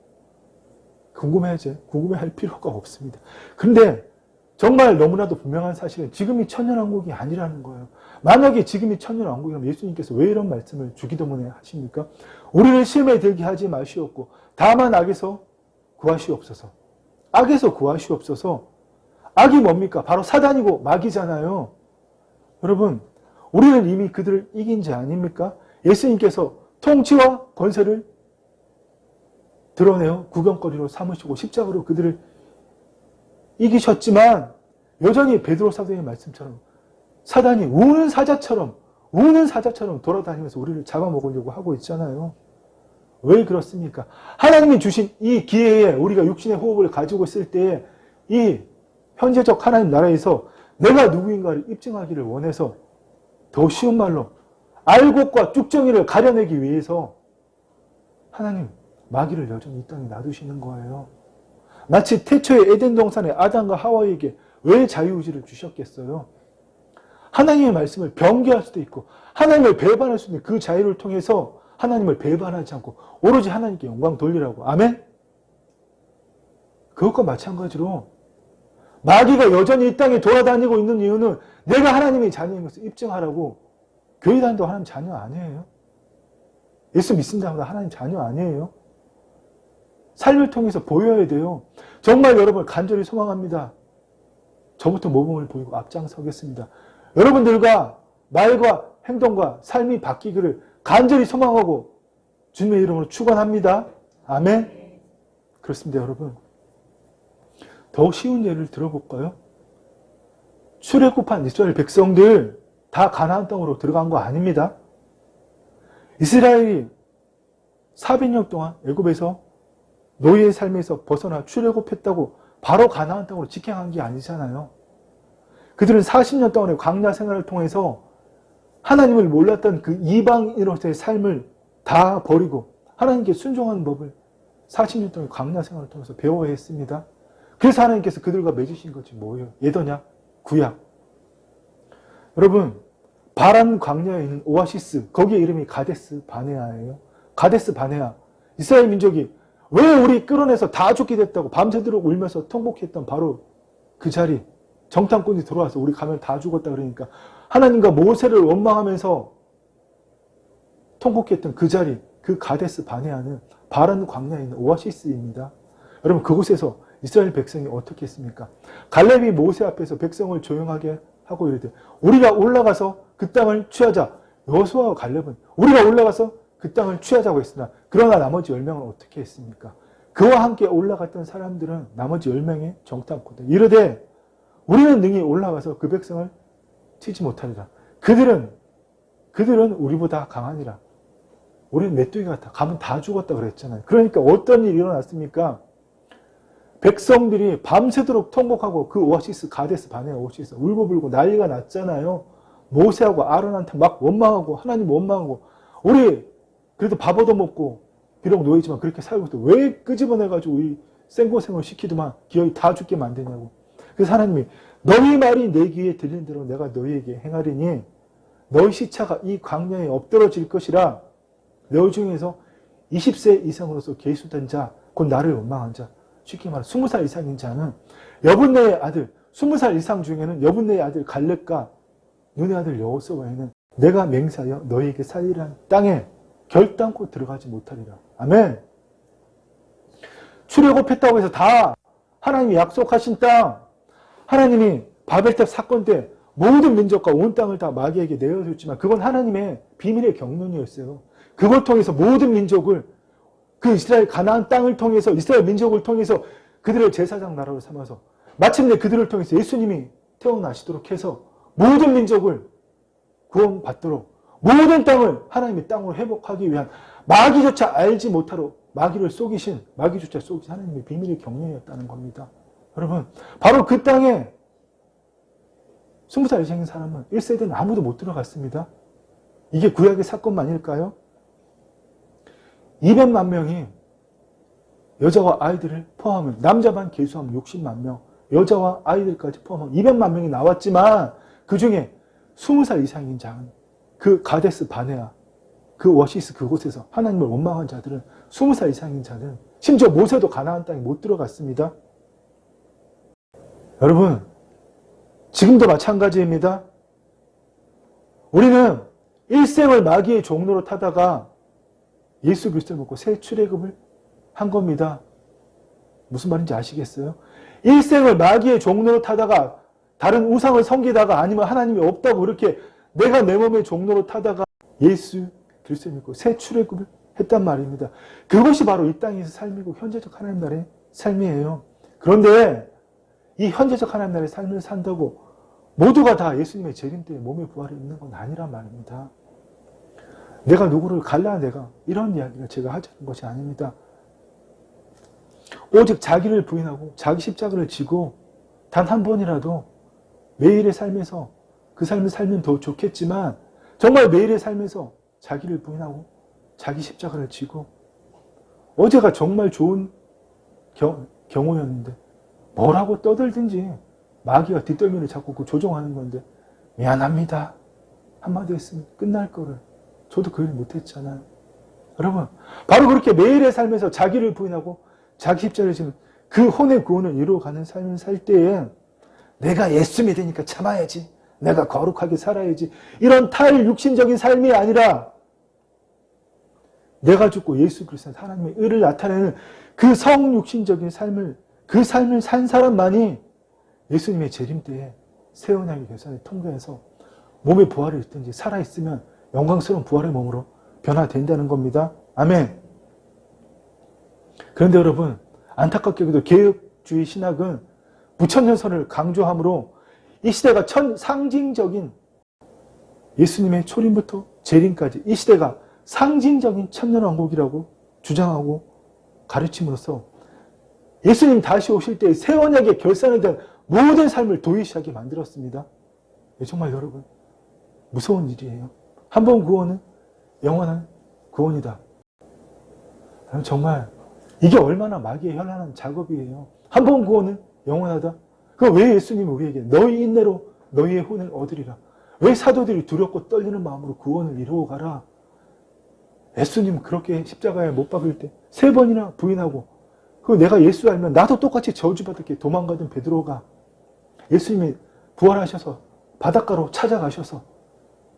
S3: 궁금해할 필요가 없습니다. 근데 정말 너무나도 분명한 사실은 지금이 천년왕국이 아니라는 거예요. 만약에 지금이 천년왕국이라면 예수님께서 왜 이런 말씀을 주기도문에 하십니까? 우리를 시험에 들게 하지 마시옵고 다만 악에서 구하시옵소서. 악에서 구하시옵소서. 악이 뭡니까? 바로 사단이고 마귀잖아요. 여러분, 우리는 이미 그들을 이긴 자 아닙니까? 예수님께서 통치와 권세를 드러내어 구경거리로 삼으시고 십자가로 그들을 이기셨지만 여전히 베드로 사도의 말씀처럼 사단이 우는 사자처럼 돌아다니면서 우리를 잡아먹으려고 하고 있잖아요. 왜 그렇습니까? 하나님이 주신 이 기회에 우리가 육신의 호흡을 가지고 있을 때에 이 현재적 하나님 나라에서 내가 누구인가를 입증하기를 원해서 더 쉬운 말로 알곡과 쭉정이를 가려내기 위해서 하나님 마귀를 여전히 이 땅에 놔두시는 거예요. 마치 태초의 에덴 동산의 아담과 하와에게 왜 자유의지를 주셨겠어요? 하나님의 말씀을 변개할 수도 있고 하나님을 배반할 수도 있는 그 자유를 통해서 하나님을 배반하지 않고 오로지 하나님께 영광 돌리라고. 아멘? 그것과 마찬가지로 마귀가 여전히 이 땅에 돌아다니고 있는 이유는 내가 하나님의 자녀인 것을 입증하라고. 교회 다닌다고 하나님 자녀 아니에요. 예수 믿습니다고 하나님 자녀 아니에요. 삶을 통해서 보여야 돼요. 정말 여러분 간절히 소망합니다. 저부터 모범을 보이고 앞장서겠습니다. 여러분들과 말과 행동과 삶이 바뀌기를 간절히 소망하고 주님의 이름으로 축원합니다. 아멘. 그렇습니다, 여러분. 더 쉬운 예를 들어볼까요? 출애굽한 이스라엘 백성들 다 가나안 땅으로 들어간 거 아닙니다. 이스라엘이 400년 동안 애굽에서 노예의 삶에서 벗어나 출애굽했다고 바로 가나안 땅으로 직행한 게 아니잖아요. 그들은 40년 동안의 광야 생활을 통해서 하나님을 몰랐던 그 이방인으로서의 삶을 다 버리고 하나님께 순종하는 법을 40년 동안 광야 생활을 통해서 배워야 했습니다. 그래서 하나님께서 그들과 맺으신 것이 뭐예요? 예더냐? 구약. 여러분, 바란 광야에 있는 오아시스, 거기의 이름이 가데스 바네아예요. 가데스 바네아. 이스라엘 민족이 왜 우리 끌어내서 다 죽게 됐다고 밤새도록 울면서 통곡했던 바로 그 자리, 정탐꾼이 들어와서 우리 가면 다 죽었다 그러니까 하나님과 모세를 원망하면서 통곡했던 그 자리, 그 가데스 바네아는 바란 광야에 있는 오아시스입니다. 여러분, 그곳에서 이스라엘 백성이 어떻게 했습니까? 갈렙이 모세 앞에서 백성을 조용하게 하고 이르되 우리가 올라가서 그 땅을 취하자. 여호수아와 갈렙은 우리가 올라가서 그 땅을 취하자고 했으나 그러나 나머지 10명은 어떻게 했습니까? 그와 함께 올라갔던 사람들은 나머지 10명의 정탐꾼들 이르되 우리는 능히 올라가서 그 백성을 치지 못하리라. 그들은 우리보다 강하니라. 우리는 메뚜기 같아. 가면 다 죽었다 그랬잖아요. 그러니까 어떤 일이 일어났습니까? 백성들이 밤새도록 통곡하고 그 오아시스, 가데스 바네아 오아시스 울고불고 난리가 났잖아요. 모세하고 아론한테 막 원망하고 하나님 원망하고 우리 그래도 밥 얻어먹고 비록 노예지만 그렇게 살고 있어. 왜 끄집어내가지고 이 생고생을 시키더만 기어이 다 죽게 만드냐고. 그래서 하나님이 너희 말이 내 귀에 들리는 대로 내가 너희에게 행하리니 너희 시차가 이 광야에 엎드러질 것이라. 너 중에서 20세 이상으로서 계수된 자, 곧 나를 원망한 자, 쉽게 말해 20살 이상인 자는 여분네의 아들, 20살 이상 중에는 여분네의 아들 갈렙과 눈의 아들 여호수아에는 내가 맹세하여 너희에게 살리란 땅에 결단코 들어가지 못하리라. 아멘. 출애굽했다고 해서 다 하나님이 약속하신 땅, 하나님이 바벨탑 사건 때 모든 민족과 온 땅을 다 마귀에게 내어줬지만 그건 하나님의 비밀의 경륜이었어요. 그걸 통해서 모든 민족을 그 이스라엘 가나안 땅을 통해서 이스라엘 민족을 통해서 그들을 제사장 나라로 삼아서 마침내 그들을 통해서 예수님이 태어나시도록 해서 모든 민족을 구원받도록 모든 땅을 하나님의 땅으로 회복하기 위한 마귀조차 알지 못하도록 마귀조차 속이신 하나님의 비밀의 경륜이었다는 겁니다. 여러분, 바로 그 땅에 20살 이상인 사람은 1세대는 아무도 못 들어갔습니다. 이게 구약의 사건만일까요? 200만 명이 여자와 아이들을 포함하면, 남자만 계수하면 60만 명, 여자와 아이들까지 포함하면 200만 명이 나왔지만 그 중에 20살 이상인 자는 그 가데스 바네아, 그 워시스 그곳에서 하나님을 원망한 자들은 20살 이상인 자는, 심지어 모세도 가나안 땅에 못 들어갔습니다. 여러분, 지금도 마찬가지입니다. 우리는 일생을 마귀의 종로로 타다가 예수 그리스도를 믿고 새 출애굽을 한 겁니다. 무슨 말인지 아시겠어요? 일생을 마귀의 종로로 타다가, 다른 우상을 섬기다가, 아니면 하나님이 없다고 이렇게 내가 내 몸의 종로로 타다가 예수 그리스도를 믿고 새 출애굽을 했단 말입니다. 그것이 바로 이 땅에서 삶이고 현재적 하나님 나라의 삶이에요. 그런데 이 현재적 하나님 나라의 삶을 산다고 모두가 다 예수님의 재림 때에 몸의 부활이 있는 건 아니란 말입니다. 내가 누구를 갈라 내가, 이런 이야기를 제가 하자는 것이 아닙니다. 오직 자기를 부인하고 자기 십자가를 지고 단 한 번이라도 매일의 삶에서 그 삶을 살면 더 좋겠지만, 정말 매일의 삶에서 자기를 부인하고 자기 십자가를 지고, 어제가 정말 좋은 경우였는데 뭐라고 떠들든지 마귀가 뒷덜미를 잡고 그 조종하는 건데, 미안합니다 한마디 했으면 끝날 거를 저도 그 일 못했잖아요. 여러분, 바로 그렇게 매일의 삶에서 자기를 부인하고 자기 십자가를 지는 그 혼의 구원을 이루어가는 삶을 살 때에, 내가 예수 믿으니까 참아야지, 내가 거룩하게 살아야지, 이런 탈육신적인 삶이 아니라 내가 죽고 예수 그리스도 하나님의 의를 나타내는 그 성육신적인 삶을, 그 삶을 산 사람만이 예수님의 재림 때에 새 언약의 결산을 통과해서 몸의 부활을 있든지 살아있으면 영광스러운 부활의 몸으로 변화된다는 겁니다. 아멘. 그런데 여러분, 안타깝게도 개혁주의 신학은 무천년설을 강조하므로 이 시대가 상징적인, 예수님의 초림부터 재림까지 이 시대가 상징적인 천년왕국이라고 주장하고 가르침으로써 예수님 다시 오실 때 새 언약의 결산에 대한 모든 삶을 도외시하게 만들었습니다. 정말 여러분, 무서운 일이에요. 한 번 구원은 영원한 구원이다. 정말 이게 얼마나 마귀의 현란한 작업이에요. 한 번 구원은 영원하다. 그럼 왜 예수님이 우리에게 너희 인내로 너희의 혼을 얻으리라, 왜 사도들이 두렵고 떨리는 마음으로 구원을 이루어가라. 예수님 그렇게 십자가에 못 박을 때 3번이나 부인하고, 그리고 내가 예수 알면 나도 똑같이 저주받을게 도망가던 베드로가 예수님이 부활하셔서 바닷가로 찾아가셔서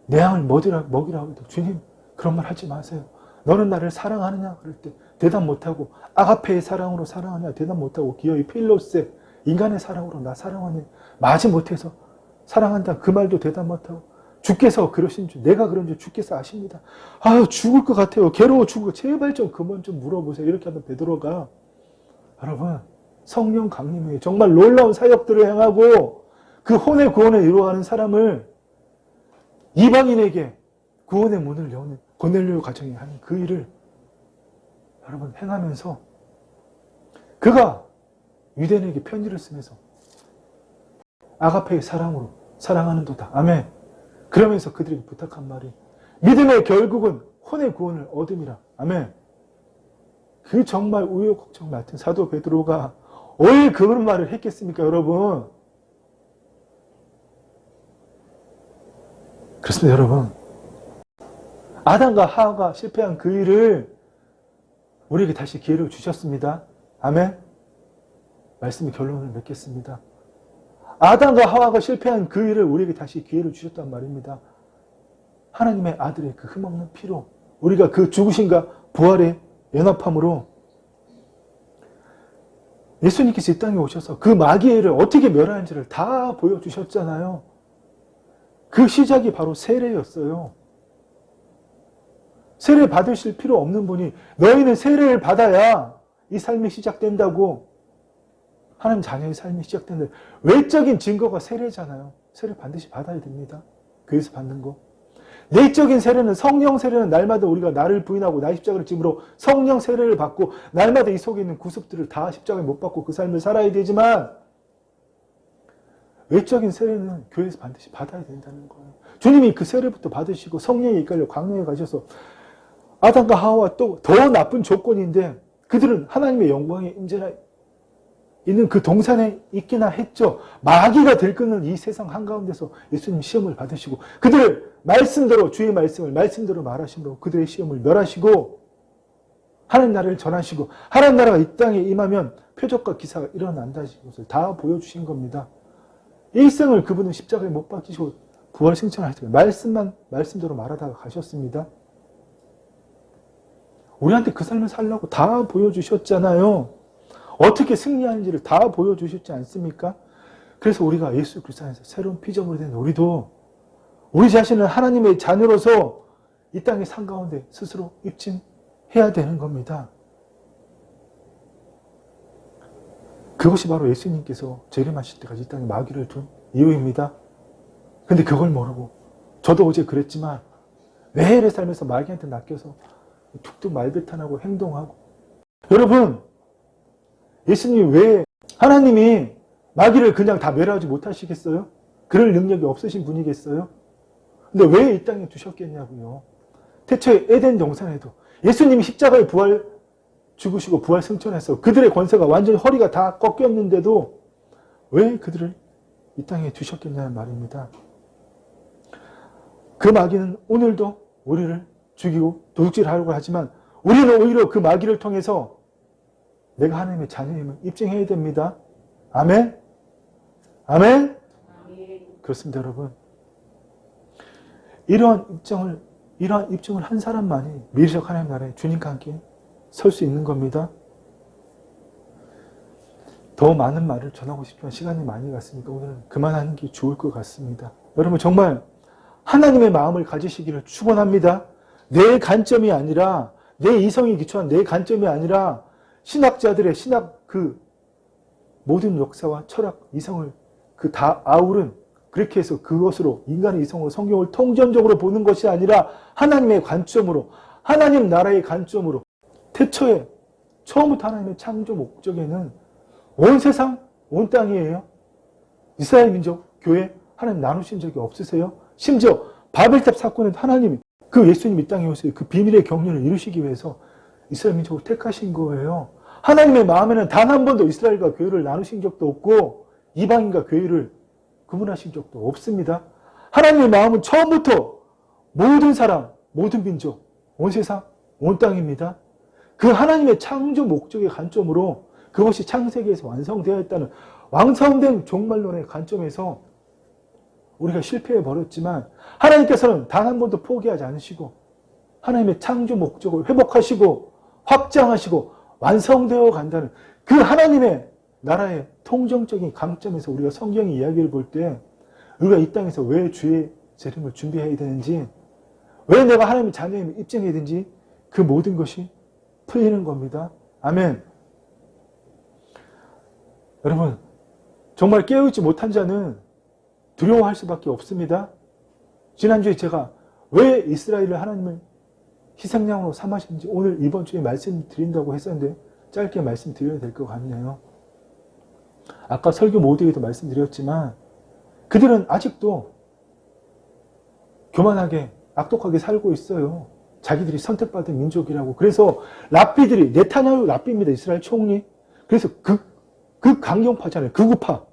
S3: 내 양을 먹이라고 해도, 주님 그런 말 하지 마세요, 너는 나를 사랑하느냐 그럴 때 대답 못하고, 아가페의 사랑으로 사랑하냐 대답 못하고, 기어이 필로세 인간의 사랑으로 나 사랑하냐 마지 못해서 사랑한다 그 말도 대답 못하고, 주께서 그러신 줄, 내가 그런 줄 주께서 아십니다. 아유 죽을 것 같아요, 괴로워 죽을, 제발 좀 그만 좀 물어보세요, 이렇게 하던 베드로가, 여러분 성령 강림에 정말 놀라운 사역들을 행하고 그 혼의 구원을 이루어가는 사람을, 이방인에게 구원의 문을 여는 고넬료 가정이 하는 그 일을 여러분 행하면서, 그가 유대인에게 편지를 쓰면서 아가페의 사랑으로 사랑하는도다. 아멘. 그러면서 그들에게 부탁한 말이, 믿음의 결국은 혼의 구원을 얻음이라. 아멘. 그 정말 우여곡절 같은 사도 베드로가 왜 그런 말을 했겠습니까, 여러분? 그렇습니다, 여러분. 아담과 하와가 실패한 그 일을 우리에게 다시 기회를 주셨습니다. 아멘. 말씀의 결론을 맺겠습니다. 아담과 하와가 실패한 그 일을 우리에게 다시 기회를 주셨단 말입니다. 하나님의 아들의 그 흠없는 피로 우리가 그 죽으심과 부활의 연합함으로 예수님께서 이 땅에 오셔서 그 마귀의 일을 어떻게 멸하는지를 다 보여주셨잖아요. 그 시작이 바로 세례였어요. 세례 받으실 필요 없는 분이 너희는 세례를 받아야 이 삶이 시작된다고, 하나님 자녀의 삶이 시작된다. 외적인 증거가 세례잖아요. 세례 반드시 받아야 됩니다. 교회에서 받는 거. 내적인 세례는, 성령 세례는 날마다 우리가 나를 부인하고 나의 십자가를 짐으로 성령 세례를 받고 날마다 이 속에 있는 구습들을 다 십자가에 못 받고 그 삶을 살아야 되지만, 외적인 세례는 교회에서 반드시 받아야 된다는 거예요. 주님이 그 세례부터 받으시고 성령에 이끌려 광야에 가셔서 아담과 하와와 또 더 나쁜 조건인데 그들은 하나님의 영광에 임재나 있는 그 동산에 있기나 했죠. 마귀가 들끓는 이 세상 한가운데서 예수님 시험을 받으시고 그들을 말씀대로 주의 말씀을 말씀대로 말하심으로 그들의 시험을 멸하시고 하나님 나라를 전하시고 하나님 나라가 이 땅에 임하면 표적과 기사가 일어난다는 것을 다 보여주신 겁니다. 일생을 그분은 십자가에 못 박히시고 부활 승천을 하시고 말씀대로 말하다가 가셨습니다. 우리한테 그 삶을 살라고 다 보여주셨잖아요. 어떻게 승리하는지를 다 보여주셨지 않습니까? 그래서 우리가 예수 그리스도 안에서 새로운 피조물이 된 우리도 우리 자신을 하나님의 자녀로서 이 땅의 산 가운데 스스로 입증해야 되는 겁니다. 그것이 바로 예수님께서 재림하실 때까지 이 땅에 마귀를 둔 이유입니다. 근데 그걸 모르고 저도 어제 그랬지만 매일의 삶에서 마귀한테 낚여서 툭툭 말뱉어나고 행동하고 여러분 예수님이 왜 하나님이 마귀를 그냥 다 멸하지 못하시겠어요? 그럴 능력이 없으신 분이겠어요? 근데 왜 이 땅에 두셨겠냐고요. 태초에 에덴 동산에도 예수님이 십자가에 죽으시고 부활 승천해서 그들의 권세가 완전히 허리가 다 꺾였는데도 왜 그들을 이 땅에 두셨겠냐는 말입니다. 그 마귀는 오늘도 우리를 죽이고 도둑질하려고 하지만 우리는 오히려 그 마귀를 통해서 내가 하나님의 자녀임을 입증해야 됩니다. 아멘? 아멘? 그렇습니다, 여러분. 이러한 입증을 한 사람만이 미래적 하나님 나라에 주님과 함께 설 수 있는 겁니다. 더 많은 말을 전하고 싶지만 시간이 많이 갔으니까 오늘은 그만하는 게 좋을 것 같습니다. 여러분 정말 하나님의 마음을 가지시기를 축원합니다. 내 관점이 아니라 내 이성이 기초한 내 관점이 아니라 신학자들의 신학 그 모든 역사와 철학, 이성을 그 다 아우른 그렇게 해서 그것으로 인간의 이성으로 성경을 통전적으로 보는 것이 아니라 하나님의 관점으로 하나님 나라의 관점으로 태초에 처음부터 하나님의 창조 목적에는 온 세상, 온 땅이에요. 이스라엘 민족, 교회 하나님 나누신 적이 없으세요? 심지어 바벨탑 사건에도 하나님이 그 예수님 이 땅에 오셔서 그 비밀의 경륜을 이루시기 위해서 이스라엘 민족을 택하신 거예요. 하나님의 마음에는 단 한 번도 이스라엘과 교회를 나누신 적도 없고 이방인과 교회를 구분하신 적도 없습니다. 하나님의 마음은 처음부터 모든 사람, 모든 민족, 온 세상, 온 땅입니다. 그 하나님의 창조 목적의 관점으로 그것이 창세기에서 완성되어 있다는 완성된 종말론의 관점에서 우리가 실패해 버렸지만 하나님께서는 단 한 번도 포기하지 않으시고 하나님의 창조 목적을 회복하시고 확장하시고 완성되어 간다는 그 하나님의 나라의 통정적인 관점에서 우리가 성경의 이야기를 볼 때 우리가 이 땅에서 왜 주의 재림을 준비해야 되는지 왜 내가 하나님의 자녀임을 입증해야 되는지 그 모든 것이 풀리는 겁니다. 아멘. 여러분 정말 깨어있지 못한 자는 두려워할 수밖에 없습니다. 지난주에 제가 왜 이스라엘을 하나님을 희생양으로 삼으시는지 오늘 이번 주에 말씀드린다고 했었는데 짧게 말씀드려야 될 것 같네요. 아까 설교 모두에도 말씀드렸지만 그들은 아직도 교만하게 악독하게 살고 있어요. 자기들이 선택받은 민족이라고. 그래서 랍비들이 네타냐후 랍비입니다. 이스라엘 총리. 그래서 그 강경파잖아요. 극우파.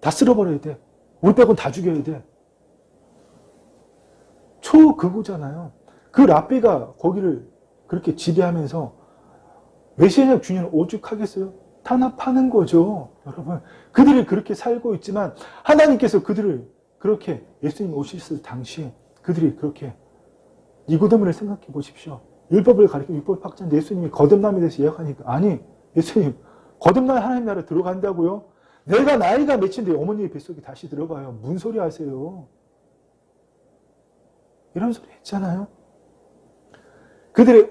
S3: 다 쓸어버려야 돼. 우리 빼고는 다 죽여야 돼. 초극우잖아요. 그 랍비가 거기를 그렇게 지배하면서 메시아적 주님을 오죽하겠어요? 탄압하는 거죠. 여러분 그들이 그렇게 살고 있지만 하나님께서 그들을 그렇게 예수님 오셨을 당시에 그들이 그렇게 니고데모를 생각해 보십시오. 율법을 가리켜 율법 확장 예수님이 거듭남에 대해서 이야기하니까 아니 예수님 거듭난 하나님 나라에 들어간다고요? 내가 나이가 몇인데 어머니의 뱃속에 다시 들어가요. 무슨 소리 하세요? 이런 소리 했잖아요. 그들의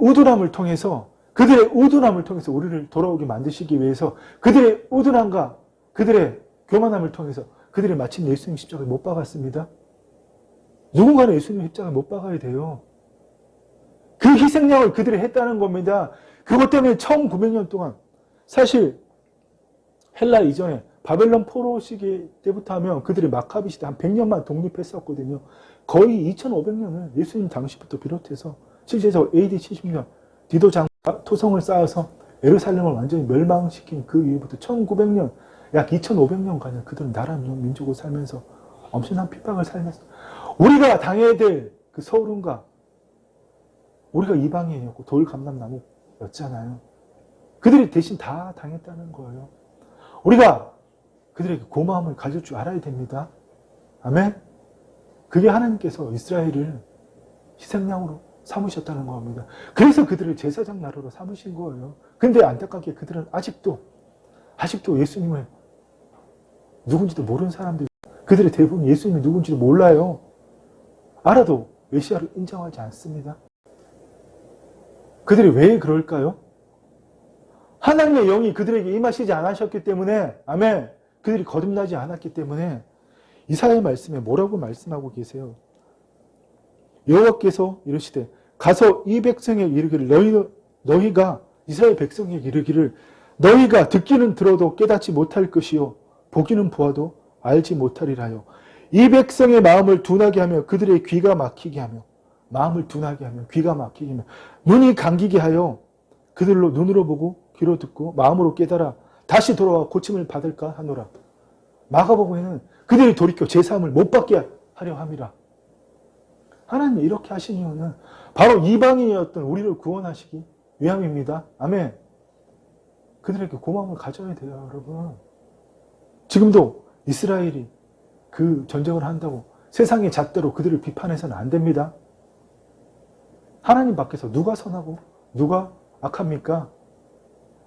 S3: 우둔함을 통해서 우리를 돌아오게 만드시기 위해서 그들의 우둔함과 그들의 교만함을 통해서 그들이 마침 예수님 십자가에 못 박았습니다. 누군가는 예수님 십자가에 못 박아야 돼요. 그 희생양을 그들이 했다는 겁니다. 그것 때문에 1900년 동안 사실 헬라 이전에 바벨론 포로 시기 때부터 하면 그들이 마카비 시대 한 100년만 독립했었거든요. 거의 2500년을 예수님 당시부터 비롯해서 실제적으로 AD 70년 디도 장과 토성을 쌓아서 예루살렘을 완전히 멸망시킨 그 이후부터 1900년, 약 2500년간을 그들은 나라 민족으로 살면서 엄청난 핍박을 살면서 우리가 당해야 될 그 서울음과 우리가 이방인이었고 돌감람나무였잖아요. 그들이 대신 다 당했다는 거예요. 우리가 그들에게 고마움을 가질 줄 알아야 됩니다. 아멘? 그게 하나님께서 이스라엘을 희생양으로 삼으셨다는 겁니다. 그래서 그들을 제사장 나라로 삼으신 거예요. 근데 안타깝게 그들은 아직도 예수님을 누군지도 모르는 사람들, 그들의 대부분 예수님이 누군지도 몰라요. 알아도 메시아를 인정하지 않습니다. 그들이 왜 그럴까요? 하나님의 영이 그들에게 임하시지 않으셨기 때문에, 아멘, 그들이 거듭나지 않았기 때문에 이사야의 말씀에 뭐라고 말씀하고 계세요? 여호와께서 이르시되 가서 이 백성에게 이르기를 너희가 이스라엘 백성에게 이르기를 너희가 듣기는 들어도 깨닫지 못할 것이요 보기는 보아도 알지 못하리라 하여 이 백성의 마음을 둔하게 하며 그들의 귀가 막히게 하며 마음을 둔하게 하며 귀가 막히게 하며 눈이 감기게 하여 그들로 눈으로 보고 귀로 듣고 마음으로 깨달아 다시 돌아와 고침을 받을까 하노라. 마가복음에는 그들이 돌이켜 제3을 못 받게 하려 함이라. 하나님이 이렇게 하신 이유는 바로 이방인이었던 우리를 구원하시기 위함입니다. 아멘. 그들에게 고마움을 가져야 돼요, 여러분. 지금도 이스라엘이 그 전쟁을 한다고 세상의 잣대로 그들을 비판해서는 안 됩니다. 하나님 밖에서 누가 선하고 누가 악합니까?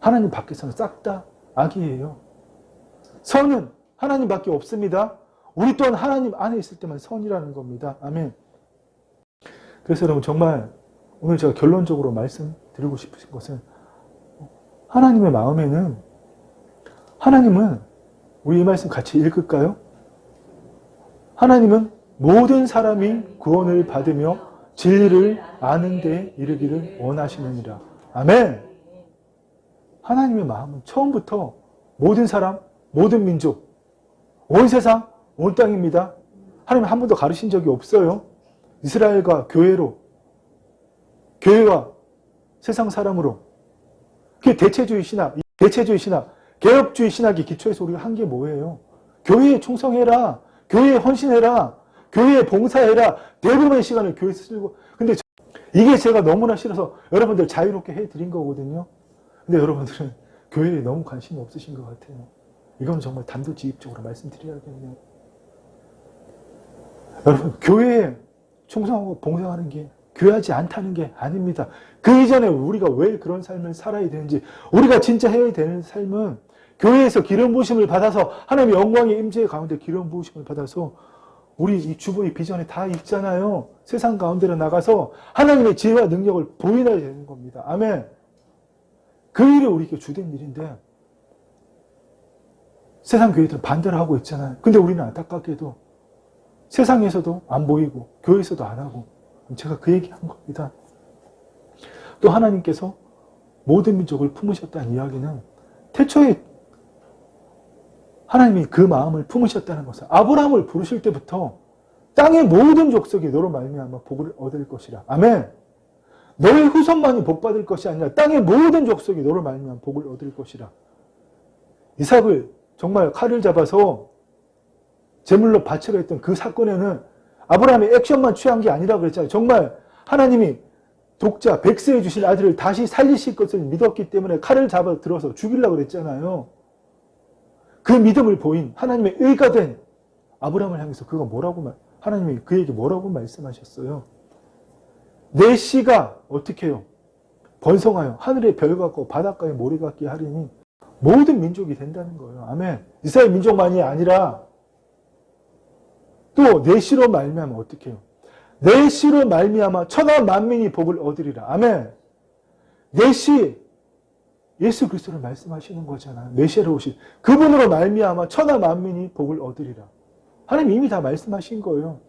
S3: 하나님 밖에서는 싹 다 악이에요. 선은 하나님 밖에 없습니다. 우리 또한 하나님 안에 있을 때만 선이라는 겁니다. 아멘. 그래서 여러분 정말 오늘 제가 결론적으로 말씀드리고 싶으신 것은 하나님의 마음에는 하나님은 우리 이 말씀 같이 읽을까요? 하나님은 모든 사람이 구원을 받으며 진리를 아는 데 이르기를 원하시느니라. 아멘. 하나님의 마음은 처음부터 모든 사람, 모든 민족, 온 세상, 온 땅입니다. 하나님 한 번도 가르친 적이 없어요. 이스라엘과 교회와 세상 사람으로. 그게 대체주의 신학, 개혁주의 신학의 기초에서 우리가 한 게 뭐예요? 교회에 충성해라. 교회에 헌신해라. 교회에 봉사해라. 대부분의 시간을 교회에서 쓰고. 근데 이게 제가 너무나 싫어서 여러분들 자유롭게 해드린 거거든요. 근데 여러분들은 교회에 너무 관심이 없으신 것 같아요. 이건 정말 단도직입적으로 말씀드려야겠네요. 여러분, 교회에 충성하고 봉사하는 게 교회하지 않다는 게 아닙니다. 그 이전에 우리가 왜 그런 삶을 살아야 되는지, 우리가 진짜 해야 되는 삶은 교회에서 기름 부으심을 받아서 하나님의 영광의 임재 가운데 기름 부으심을 받아서 우리 이 주보의 비전에 다 있잖아요. 세상 가운데로 나가서 하나님의 지혜와 능력을 보여야 되는 겁니다. 아멘. 그 일이 우리에게 주된 일인데 세상 교회들은 반대를 하고 있잖아요. 근데 우리는 안타깝게도 세상에서도 안 보이고 교회에서도 안 하고, 제가 그 얘기한 겁니다. 또 하나님께서 모든 민족을 품으셨다는 이야기는 태초에 하나님이 그 마음을 품으셨다는 것은 아브라함을 부르실 때부터 땅의 모든 족속이 너로 말미암아 복을 얻을 것이라. 아멘. 너의 후손만이 복받을 것이 아니라 땅의 모든 족속이 너로 말미암아 복을 얻을 것이라. 이삭을 정말 칼을 잡아서 제물로 바치려 했던 그 사건에는 아브라함이 액션만 취한 게 아니라 그랬잖아요. 정말 하나님이 독자 백세해 주신 아들을 다시 살리실 것을 믿었기 때문에 칼을 잡아 들어서 죽이려고 그랬잖아요. 그 믿음을 보인 하나님의 의가 된 아브라함을 향해서 하나님이 그에게 뭐라고 말씀하셨어요? 내 씨가 어떻게 해요? 번성하여 하늘의 별 같고 바닷가의 모래 같게 하리니 모든 민족이 된다는 거예요. 아멘. 이스라엘 민족만이 아니라 또 내 씨로 말미암아 어떻게 해요? 내 씨로 말미암아 천하 만민이 복을 얻으리라. 아멘. 내 씨, 예수 그리스도를 말씀하시는 거잖아요. 메시아로 오신 그분으로 말미암아 천하 만민이 복을 얻으리라. 하나님 이미 다 말씀하신 거예요.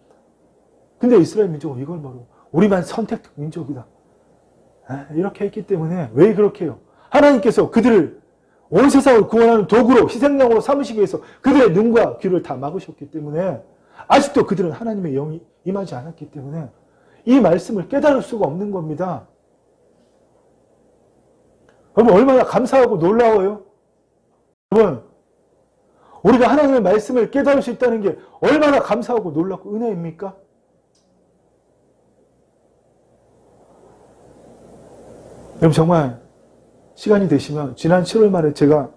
S3: 근데 이스라엘 민족은 이걸 모르고 우리만 선택 민족이다. 이렇게 했기 때문에 왜 그렇게 해요? 하나님께서 그들을 온 세상을 구원하는 도구로 희생양으로 삼으시기 위해서 그들의 눈과 귀를 다 막으셨기 때문에 아직도 그들은 하나님의 영이 임하지 않았기 때문에 이 말씀을 깨달을 수가 없는 겁니다. 여러분 얼마나 감사하고 놀라워요? 여러분 우리가 하나님의 말씀을 깨달을 수 있다는 게 얼마나 감사하고 놀랍고 은혜입니까? 여러분 정말 시간이 되시면 지난 7월 말에 제가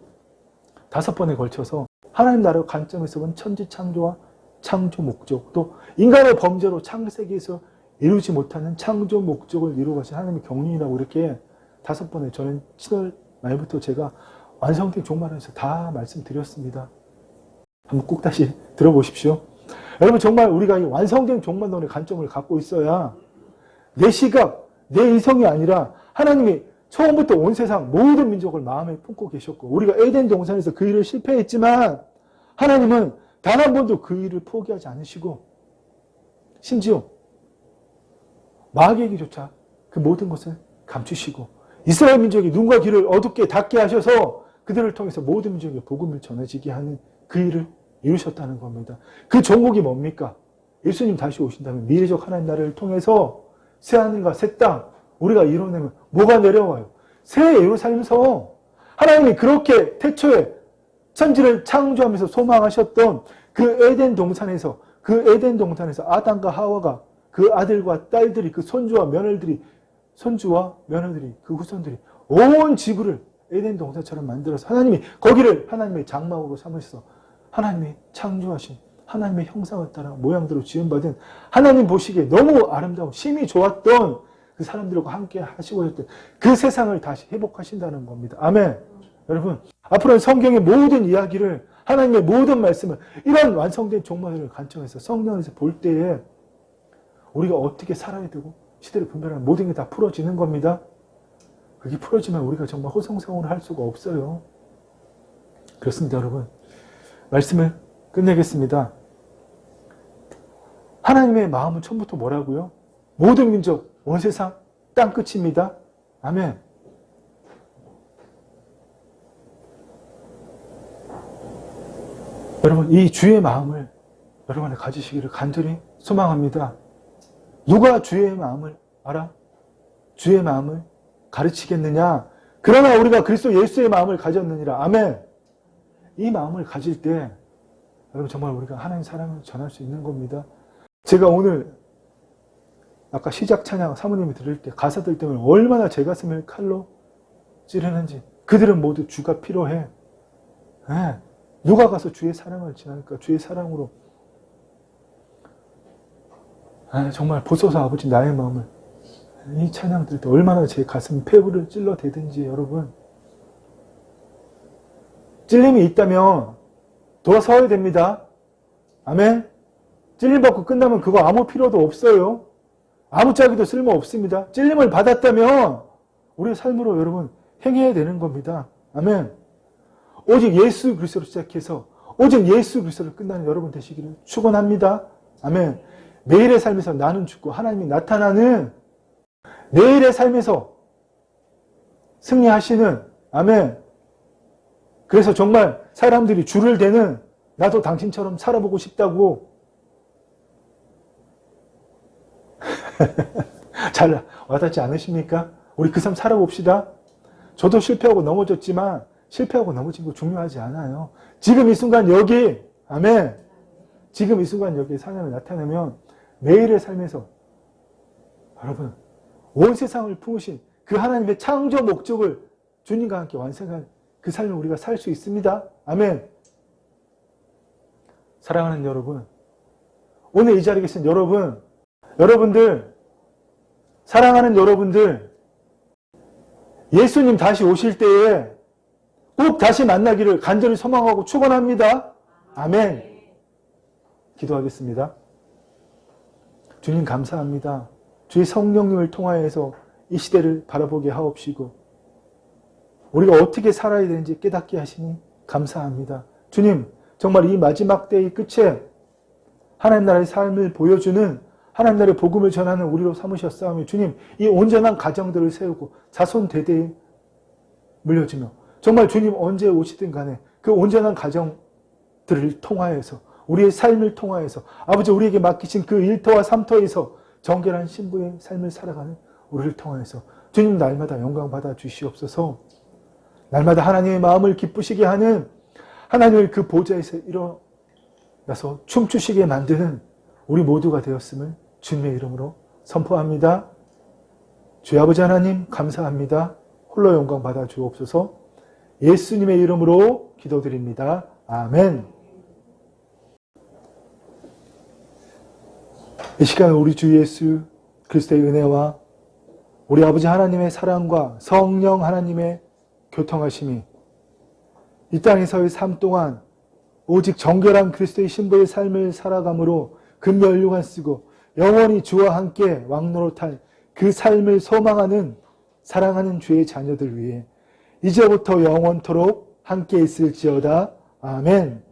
S3: 5번에 걸쳐서 하나님 나라의 관점에서 본 천지 창조와 창조 목적, 또 인간의 범죄로 창세기에서 이루지 못하는 창조 목적을 이루어 가신 하나님의 경륜이라고 이렇게 5번에 저는 7월 말부터 제가 완성된 종말에서 다 말씀드렸습니다. 한번 꼭 다시 들어보십시오. 여러분 정말 우리가 이 완성된 종말론의 관점을 갖고 있어야 내 시각, 내 이성이 아니라 하나님이 처음부터 온 세상 모든 민족을 마음에 품고 계셨고 우리가 에덴 동산에서 그 일을 실패했지만 하나님은 단 한 번도 그 일을 포기하지 않으시고 심지어 마귀에게조차 그 모든 것을 감추시고 이스라엘 민족이 눈과 귀를 어둡게 닫게 하셔서 그들을 통해서 모든 민족에게 복음을 전해지게 하는 그 일을 이루셨다는 겁니다. 그 종목이 뭡니까? 예수님 다시 오신다면 미래적 하나님 나라를 통해서 새하늘과 새 땅 우리가 이뤄내면 뭐가 내려와요? 새 예루살렘서 하나님이 그렇게 태초에 천지를 창조하면서 소망하셨던 그 에덴 동산에서 아담과 하와가 그 아들과 딸들이 그 손주와 며느리들이 그 후손들이 온 지구를 에덴 동산처럼 만들어서 하나님이 거기를 하나님의 장막으로 삼으셔서 하나님이 창조하신 하나님의 형상을 따라 모양대로 지음받은 하나님 보시기에 너무 아름다운 심히 좋았던 그 사람들과 함께 하시고 있던 그 세상을 다시 회복하신다는 겁니다. 아멘. 여러분 앞으로는 성경의 모든 이야기를 하나님의 모든 말씀을 이런 완성된 종말을 관점에서 성경에서 볼 때에 우리가 어떻게 살아야 되고 시대를 분별하는 모든 게 다 풀어지는 겁니다. 그게 풀어지면 우리가 정말 호성성을 할 수가 없어요. 그렇습니다, 여러분. 말씀을 끝내겠습니다. 하나님의 마음은 처음부터 뭐라고요? 모든 민족, 온 세상, 땅 끝입니다. 아멘. 여러분, 이 주의 마음을 여러분이 가지시기를 간절히 소망합니다. 누가 주의 마음을 알아? 주의 마음을 가르치겠느냐? 그러나 우리가 그리스도 예수의 마음을 가졌느니라. 아멘. 이 마음을 가질 때 여러분 정말 우리가 하나님 사랑을 전할 수 있는 겁니다. 제가 오늘 아까 시작 찬양 사모님이 들을 때 가사들 때문에 얼마나 제 가슴을 칼로 찌르는지 그들은 모두 주가 필요해. 네. 누가 가서 주의 사랑을 지나니까 주의 사랑으로 정말 보소서 아버지 나의 마음을 이 찬양 들을 때 얼마나 제 가슴 폐부를 찔러대든지 여러분 찔림이 있다면 돌아서야 됩니다. 아멘. 찔림 받고 끝나면 그거 아무 필요도 없어요. 아무짝에도 쓸모 없습니다. 찔림을 받았다면 우리의 삶으로 여러분 행해야 되는 겁니다. 아멘. 오직 예수 그리스도로 시작해서 오직 예수 그리스도로 끝나는 여러분 되시기를 축원합니다. 아멘. 매일의 삶에서 나는 죽고 하나님이 나타나는 매일의 삶에서 승리하시는 아멘. 그래서 정말 사람들이 주를 대는 나도 당신처럼 살아보고 싶다고 잘 와닿지 않으십니까? 우리 그 삶 살아봅시다. 저도 실패하고 넘어졌지만 실패하고 넘어진 거 중요하지 않아요. 지금 이 순간 여기 아멘. 지금 이 순간 여기 하나님이 나타나면 매일의 삶에서 여러분 온 세상을 품으신 그 하나님의 창조 목적을 주님과 함께 완성한 그 삶을 우리가 살 수 있습니다. 아멘. 사랑하는 여러분, 오늘 이 자리에 계신 여러분들, 사랑하는 여러분들, 예수님 다시 오실 때에 꼭 다시 만나기를 간절히 소망하고 축원합니다. 아멘. 기도하겠습니다. 주님 감사합니다. 주의 성령님을 통하여서 이 시대를 바라보게 하옵시고 우리가 어떻게 살아야 되는지 깨닫게 하시니 감사합니다. 주님 정말 이 마지막 때의 끝에 하나님 나라의 삶을 보여주는 하나님 나라의 복음을 전하는 우리로 삼으셨사오며 주님 이 온전한 가정들을 세우고 자손 대대에 물려주며 정말 주님 언제 오시든 간에 그 온전한 가정들을 통하여서 우리의 삶을 통하여서 아버지 우리에게 맡기신 그 1터와 3터에서 정결한 신부의 삶을 살아가는 우리를 통하여서 주님 날마다 영광 받아 주시옵소서. 날마다 하나님의 마음을 기쁘시게 하는 하나님의 그 보좌에서 일어나서 춤추시게 만드는 우리 모두가 되었음을 주님의 이름으로 선포합니다. 주의 아버지 하나님 감사합니다. 홀로 영광 받아 주옵소서. 예수님의 이름으로 기도드립니다. 아멘. 이 시간 우리 주 예수 그리스도의 은혜와 우리 아버지 하나님의 사랑과 성령 하나님의 교통하심이 이 땅에서의 삶 동안 오직 정결한 그리스도의 신부의 삶을 살아감으로 금면류관 쓰고 영원히 주와 함께 왕노릇할 그 삶을 소망하는 사랑하는 주의 자녀들 위해 이제부터 영원토록 함께 있을지어다. 아멘.